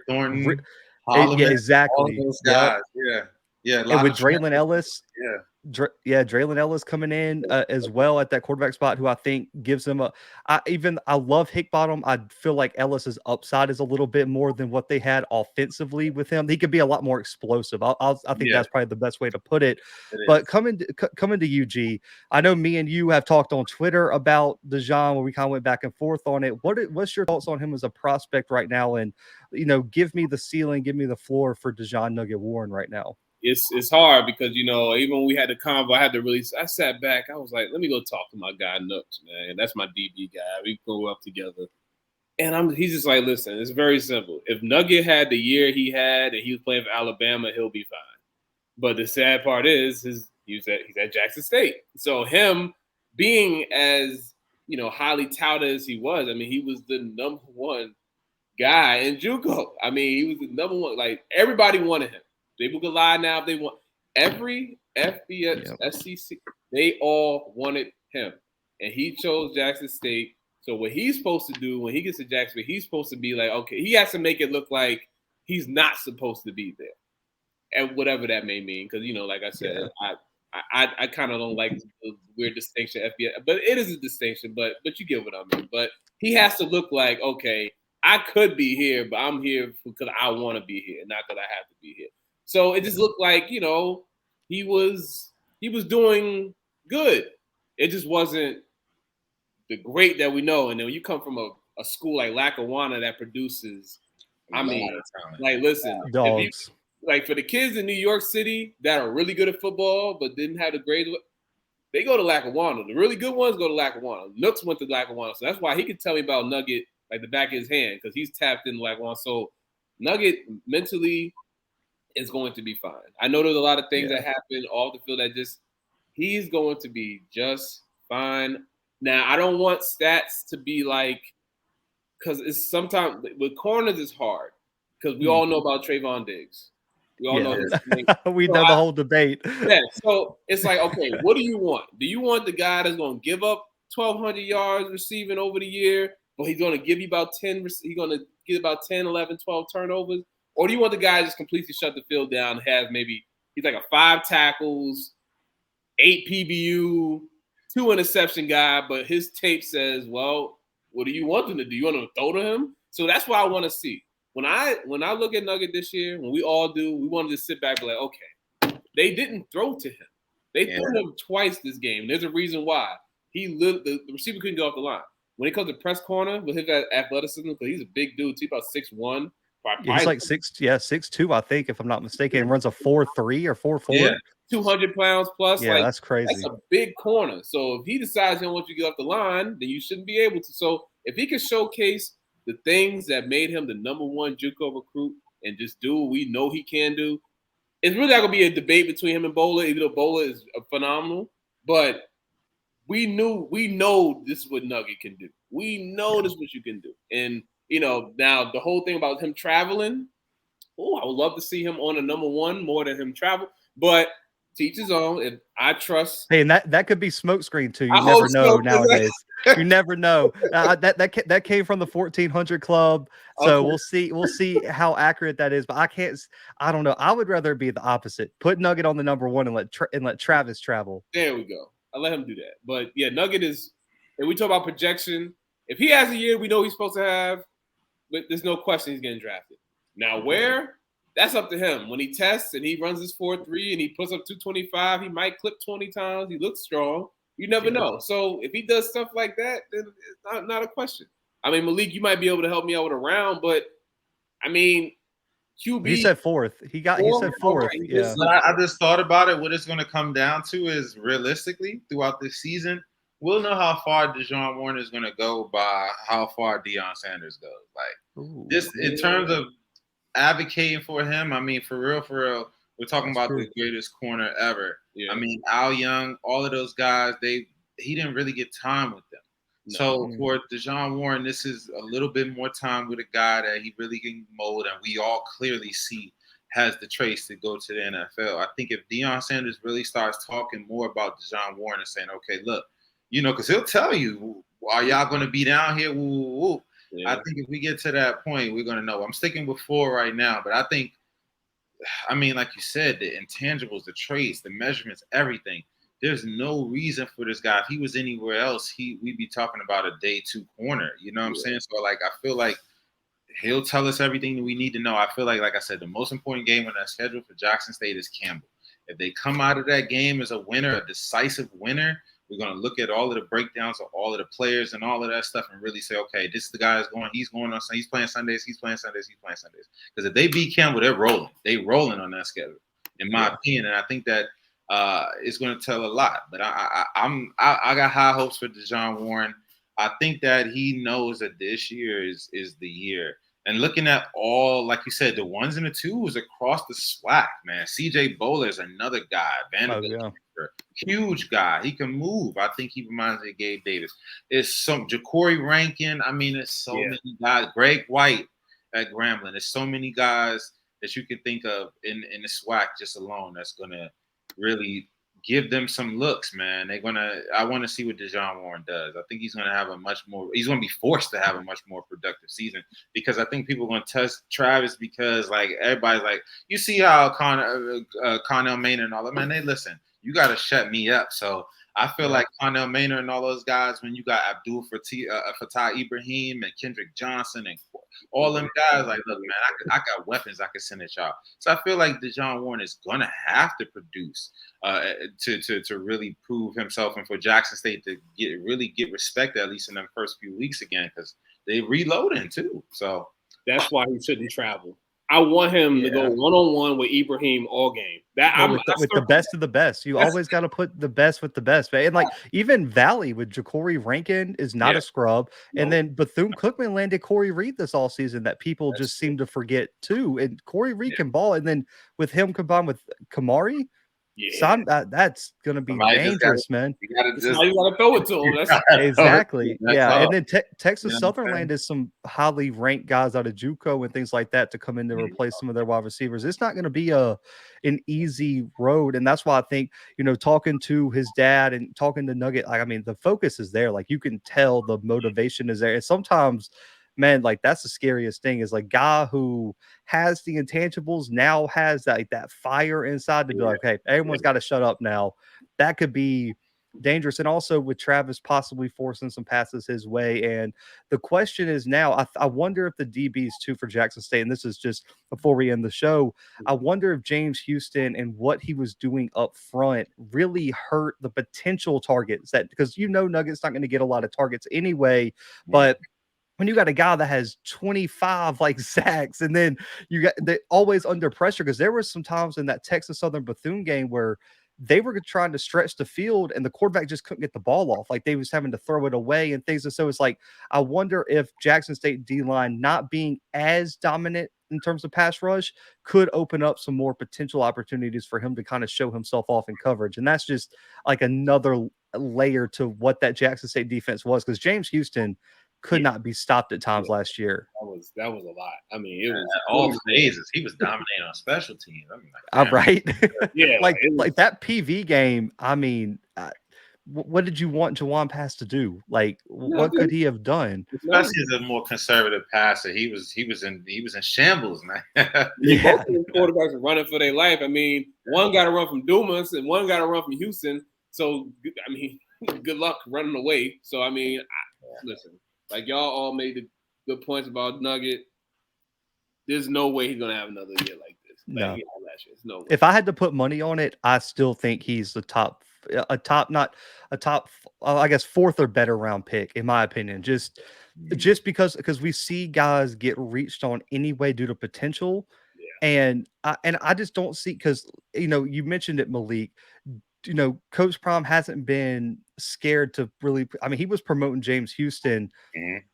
Thornton, yeah, exactly. All those guys. Yep. Yeah. And with Draylon Ellis, yeah. Draylon Ellis coming in as well at that quarterback spot, who I think gives them I love Hickbottom. I feel like Ellis's upside is a little bit more than what they had offensively with him. He could be a lot more explosive. I think that's probably the best way to put it. But coming to UG, I know me and you have talked on Twitter about Dejon, where we kind of went back and forth on it. What's your thoughts on him as a prospect right now? And give me the ceiling, give me the floor for Dejon Nugget Warren right now. It's hard because, even when we had the convo, I sat back. I was like, let me go talk to my guy, Nooks, man. That's my DB guy. We grew up together. And he's just like, listen, it's very simple. If Nugget had the year he had and he was playing for Alabama, he'll be fine. But the sad part is he's at Jackson State. So him being as highly touted as he was, I mean, he was the number one guy in JUCO. I mean, he was the number one. Like everybody wanted him. People could lie now if they want. Every FBS SEC, they all wanted him, and he chose Jackson State. So what he's supposed to do when he gets to Jackson, he's supposed to be like, okay, he has to make it look like he's not supposed to be there, and whatever that may mean. Because like I said, I kind of don't like the weird distinction FBS, but it is a distinction. But you get what I mean. But he has to look like, okay, I could be here, but I'm here because I want to be here, not that I have to be here. So it just looked like, he was doing good. It just wasn't the great that we know. And then when you come from a school like Lackawanna that produces, I mean, like, listen, dogs. Like for the kids in New York City that are really good at football but didn't have the grades, they go to Lackawanna. The really good ones go to Lackawanna. Nooks went to Lackawanna. So that's why he could tell me about Nugget like the back of his hand because he's tapped in Lackawanna. So Nugget mentally is going to be fine. I know there's a lot of things that happen off the field that he's going to be just fine. Now, I don't want stats to be like, because it's sometimes with corners it's hard because we all know about Trayvon Diggs. We all know this. We know the whole debate. Yeah, so it's like, okay, what do you want? Do you want the guy that's going to give up 1,200 yards receiving over the year, but he's going to give you about 10, he's going to get about 10, 11, 12 turnovers? Or do you want the guy just completely shut the field down, have maybe he's like a 5 tackles, 8 PBU, 2 interception guy, but his tape says, well, what do you want him to do? You want him to throw to him? So that's what I want to see. When I look at Nugget this year, when we all do, we want to just sit back and be like, okay, they didn't throw to him. They threw him twice this game. There's a reason why. The receiver couldn't go off the line. When it comes to press corner with his athleticism, because he's a big dude, he's about 6'1". He's like 6'2", I think, if I'm not mistaken. And runs a 4.3 or 4.4. Yeah, 200 pounds plus. Yeah, that's crazy. That's a big corner. So if he decides he don't want you to get off the line, then you shouldn't be able to. So if he can showcase the things that made him the number one JUCO recruit and just do what we know he can do, it's really not going to be a debate between him and Bohler, even though Bohler is phenomenal. But we know this is what Nugget can do. We know this is what you can do. And now the whole thing about him traveling, I would love to see him on a number one more than him travel. But teach his own. And I trust. Hey, and that could be smokescreen too. You never know nowadays. You never know. That came from the 1400 Club. So we'll see how accurate that is. But I don't know. I would rather be the opposite. Put Nugget on the number one and let Travis travel. There we go. I'll let him do that. But yeah, Nugget is. And we talk about projection. If he has a year we know he's supposed to have, but there's no question he's getting drafted. Now where? That's up to him. When he tests and he runs his 4.3 and he puts up 225, he might clip 20 times. He looks strong. You never know. So if he does stuff like that, then it's not a question. I mean, Maliik, you might be able to help me out with a round, but I mean, QB. He said fourth. He said fourth. Okay. Yeah. But I just thought about it. What it's going to come down to is realistically throughout this season, we'll know how far DeJuan Warner is going to go by how far Deion Sanders goes. Like just in terms of advocating for him, I mean, for real, we're talking about the greatest corner ever. Yeah. I mean, Al Young, all of those guys, he didn't really get time with them. No. So for DeJuan Warren, this is a little bit more time with a guy that he really can mold, and we all clearly see has the traits to go to the NFL. I think if Deion Sanders really starts talking more about DeJuan Warren and saying, okay, look, because he'll tell you, are y'all going to be down here? Woo, woo, woo. Yeah. I think if we get to that point, we're going to know. I'm sticking with 4 right now, but I think, like you said, the intangibles, the traits, the measurements, everything. There's no reason for this guy. If he was anywhere else, we'd be talking about a day 2 corner. You know what I'm saying? So, I feel like he'll tell us everything that we need to know. I feel like I said, the most important game on that schedule for Jackson State is Campbell. If they come out of that game as a winner, a decisive winner, we're going to look at all of the breakdowns of all of the players and all of that stuff and really say, okay, this is the guy he's playing Sundays. Because if they beat Campbell, they're rolling. They rolling on that schedule, in my opinion. And I think that it's going to tell a lot. But I got high hopes for DeJuan Warren. I think that he knows that this year is the year. And looking at all, like you said, the 1s and the 2s across the SWAC, man. CJ Bohler is another guy. Vanderbilt. receiver. Huge guy. He can move. I think he reminds me of Gabe Davis. It's some Ja'Cory Rankin. I mean, it's so many guys. Greg White at Grambling. There's so many guys that you can think of in the SWAC just alone that's gonna really give them some looks, man. I want to see what DeJon Warren does. I think he's going to be forced to have a much more productive season because I think people are going to test Travis because like everybody's like, you see how Connell Maynard and all that, man, they listen, you got to shut me up. So I feel like Connell Maynard and all those guys, when you got Abdul Fattah Ibrahim and Kendrick Johnson and all them guys, like, look, man, I got weapons I can send at y'all. So I feel like DeJon Warren is going to have to produce to really prove himself and for Jackson State to really get respect, at least in them first few weeks again, because they reloading too. So that's why he shouldn't travel. I want him to go one-on-one with Ibrahim all game. With the best of the best. You always got to put the best with the best, man. And like even Valley with Ja'Cory Rankin is not a scrub. No. And then Bethune-Cookman landed Corey Reed this all season that people just seem to forget too. And Corey Reed can ball. And then with him combined with Kemari, that's going to be dangerous, man. You got to throw it to him. Exactly. And then Texas Southern landed some highly ranked guys out of JUCO and things like that to come in to replace some of their wide receivers. It's not going to be an easy road. And that's why I think, talking to his dad and talking to Nugget, like, I mean, the focus is there. Like, you can tell the motivation is there. And sometimes, man, like that's the scariest thing is like guy who has the intangibles now has that fire inside to be like, hey, everyone's got to shut up now. That could be dangerous. And also with Travis possibly forcing some passes his way. And the question is now, I wonder if the DBs too for Jackson State, and this is just before we end the show, I wonder if James Houston and what he was doing up front really hurt the potential targets because Nugget's not going to get a lot of targets anyway, but when you got a guy that has 25 like sacks and then they're always under pressure because there were some times in that Texas Southern Bethune game where they were trying to stretch the field and the quarterback just couldn't get the ball off. Like they was having to throw it away and things. And so it's like, I wonder if Jackson State D-line not being as dominant in terms of pass rush could open up some more potential opportunities for him to kind of show himself off in coverage. And that's just like another layer to what that Jackson State defense was because James Houston could not be stopped at times last year. That was a lot. I mean, it was all phases. He was dominating on special teams. I mean, like, right? like that PV game. I mean, what did you want Jawan Pass to do? Like, what could he have done? Especially as a more conservative passer, he was in shambles, man. Both of the quarterbacks are running for their life. I mean, one got to run from Dumas and one got to run from Houston. So, I mean, good luck running away. So, I mean, listen. Like y'all all made the good points about Nugget. There's no way he's gonna have another year like this. No. No way. If I had to put money on it, I still think he's not a top, I guess fourth or better round pick in my opinion. Just because we see guys get reached on anyway due to potential, and I just don't see because you mentioned it, Maliik. Coach Prime hasn't been scared to really. I mean, he was promoting James Houston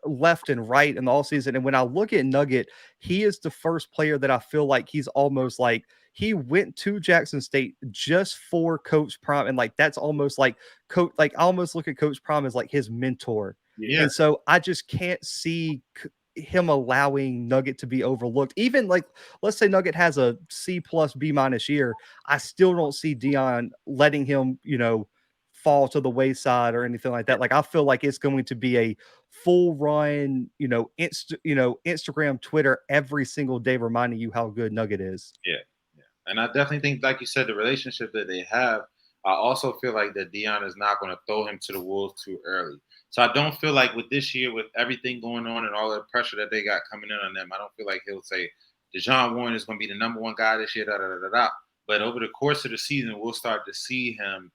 left and right in the all season. And when I look at Nugget, he is the first player that I feel like he's almost like he went to Jackson State just for Coach Prime. And like, that's almost like coach, like I almost look at Coach Prime as like his mentor. Yeah. And so I just can't see him allowing Nugget to be overlooked. Even like, let's say Nugget has a C+ B- year. I still don't see Deion letting him, fall to the wayside or anything like that. Like, I feel like it's going to be a full run, Instagram, Twitter every single day, reminding you how good Nugget is. Yeah. And I definitely think, like you said, the relationship that they have, I also feel like that Deion is not going to throw him to the wolves too early. So I don't feel like with this year, with everything going on and all the pressure that they got coming in on them, I don't feel like he'll say DeJon Warren is going to be the number one guy this year, But over the course of the season, we'll start to see him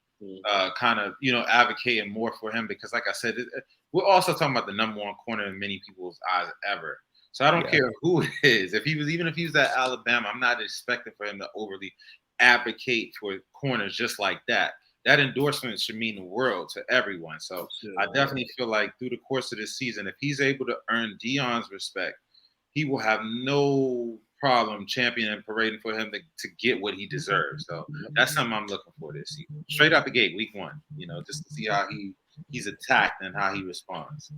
kind of, advocating more for him because, like I said, we're also talking about the number one corner in many people's eyes ever. So I don't care who it is. Even if he was at Alabama, I'm not expecting for him to overly advocate for corners just like that. That endorsement should mean the world to everyone. So I definitely feel like through the course of this season, if he's able to earn Deion's respect, he will have no problem championing and parading for him to get what he deserves. So that's something I'm looking for this season. Straight out the gate, week 1, just to see how he's attacked and how he responds.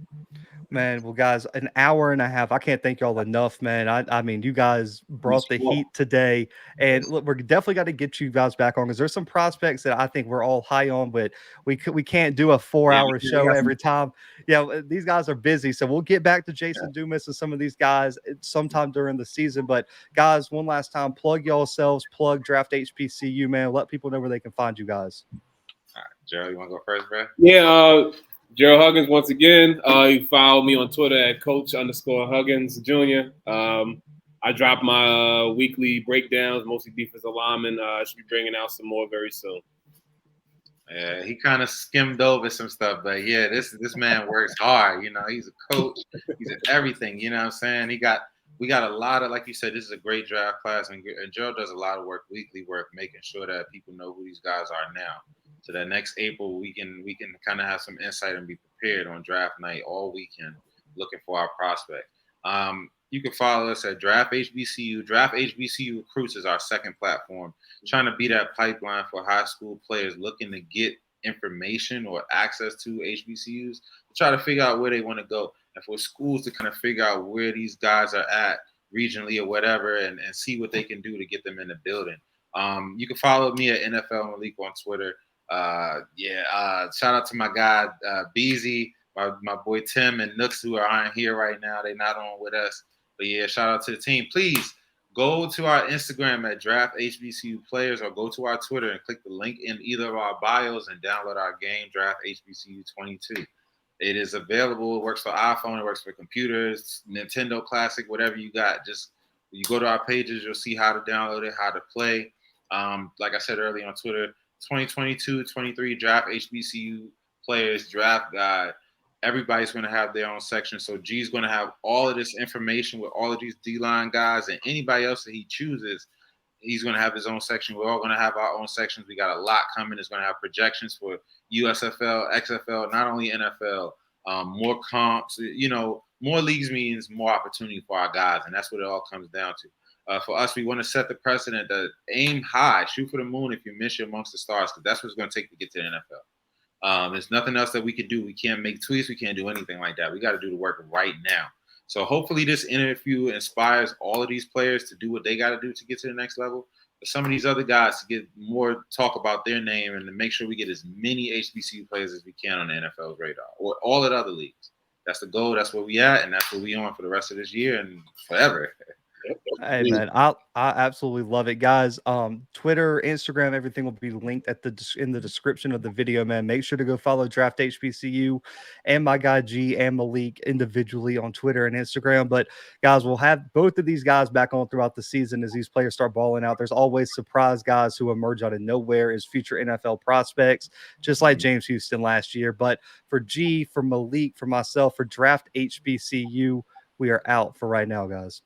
Man, well, guys, an hour and a half. I can't thank y'all enough, man. I mean, you guys brought the heat today, and look, we're definitely got to get you guys back on because there's some prospects that I think we're all high on, but we can't do a 4-hour show every time. Yeah, these guys are busy, so we'll get back to Jason Dumas and some of these guys sometime during the season. But guys, one last time, plug yourselves, plug Draft HBCU, man. Let people know where they can find you guys. All right, Gerald, you want to go first, bro? Yeah, Gerald Huggins once again. You follow me on Twitter at Coach_Huggins Jr. I drop my weekly breakdowns, mostly defensive linemen. I should be bringing out some more very soon. Yeah, he kind of skimmed over some stuff, but yeah, this man works hard. He's a coach. He's everything. You know what I'm saying? We got a lot of, like you said, this is a great draft class, and Gerald does a lot of work, weekly work, making sure that people know who these guys are now. So that next April we can kind of have some insight and be prepared on draft night all weekend, looking for our prospect. You can follow us at Draft HBCU. Draft HBCU Recruits is our second platform, trying to be that pipeline for high school players looking to get information or access to HBCUs, to try to figure out where they want to go, and for schools to kind of figure out where these guys are at regionally or whatever, and see what they can do to get them in the building. You can follow me at NFL Maliik on Twitter. Shout out to my guy Beezy, my boy Tim and Nooks, who aren't here right now. They're not on with us. But yeah, shout out to the team. Please go to our Instagram at Draft HBCU Players, or go to our Twitter and click the link in either of our bios and download our game, Draft HBCU 22. It is available. It works for iPhone. It works for computers, Nintendo Classic, whatever you got. Just you go to our pages, you'll see how to download it, how to play. Like I said earlier on Twitter, 2022-23 Draft HBCU Players Draft Guide. Everybody's going to have their own section. So G's going to have all of this information with all of these D-line guys, and anybody else that he chooses, he's going to have his own section. We're all going to have our own sections. We got a lot coming. It's going to have projections for USFL, XFL, not only NFL, more comps. More leagues means more opportunity for our guys, and that's what it all comes down to. For us, we want to set the precedent that aim high, shoot for the moon if you miss you amongst the stars, because that's what it's going to take to get to the NFL. There's nothing else that we can do. We can't make tweets. We can't do anything like that. We got to do the work right now. So hopefully this interview inspires all of these players to do what they got to do to get to the next level. But some of these other guys to get more talk about their name and to make sure we get as many HBCU players as we can on the NFL's radar, or all of the other leagues. That's the goal. That's where we at, and that's what we on for the rest of this year and forever. Hey man, I absolutely love it, guys. Twitter, Instagram, everything will be linked in the description of the video, man. Make sure to go follow Draft HBCU and my guy G and Maliik individually on Twitter and Instagram. But guys, we'll have both of these guys back on throughout the season as these players start balling out. There's always surprise guys who emerge out of nowhere as future NFL prospects, just like James Houston last year. But for G, for Maliik, for myself, for Draft HBCU, we are out for right now, guys.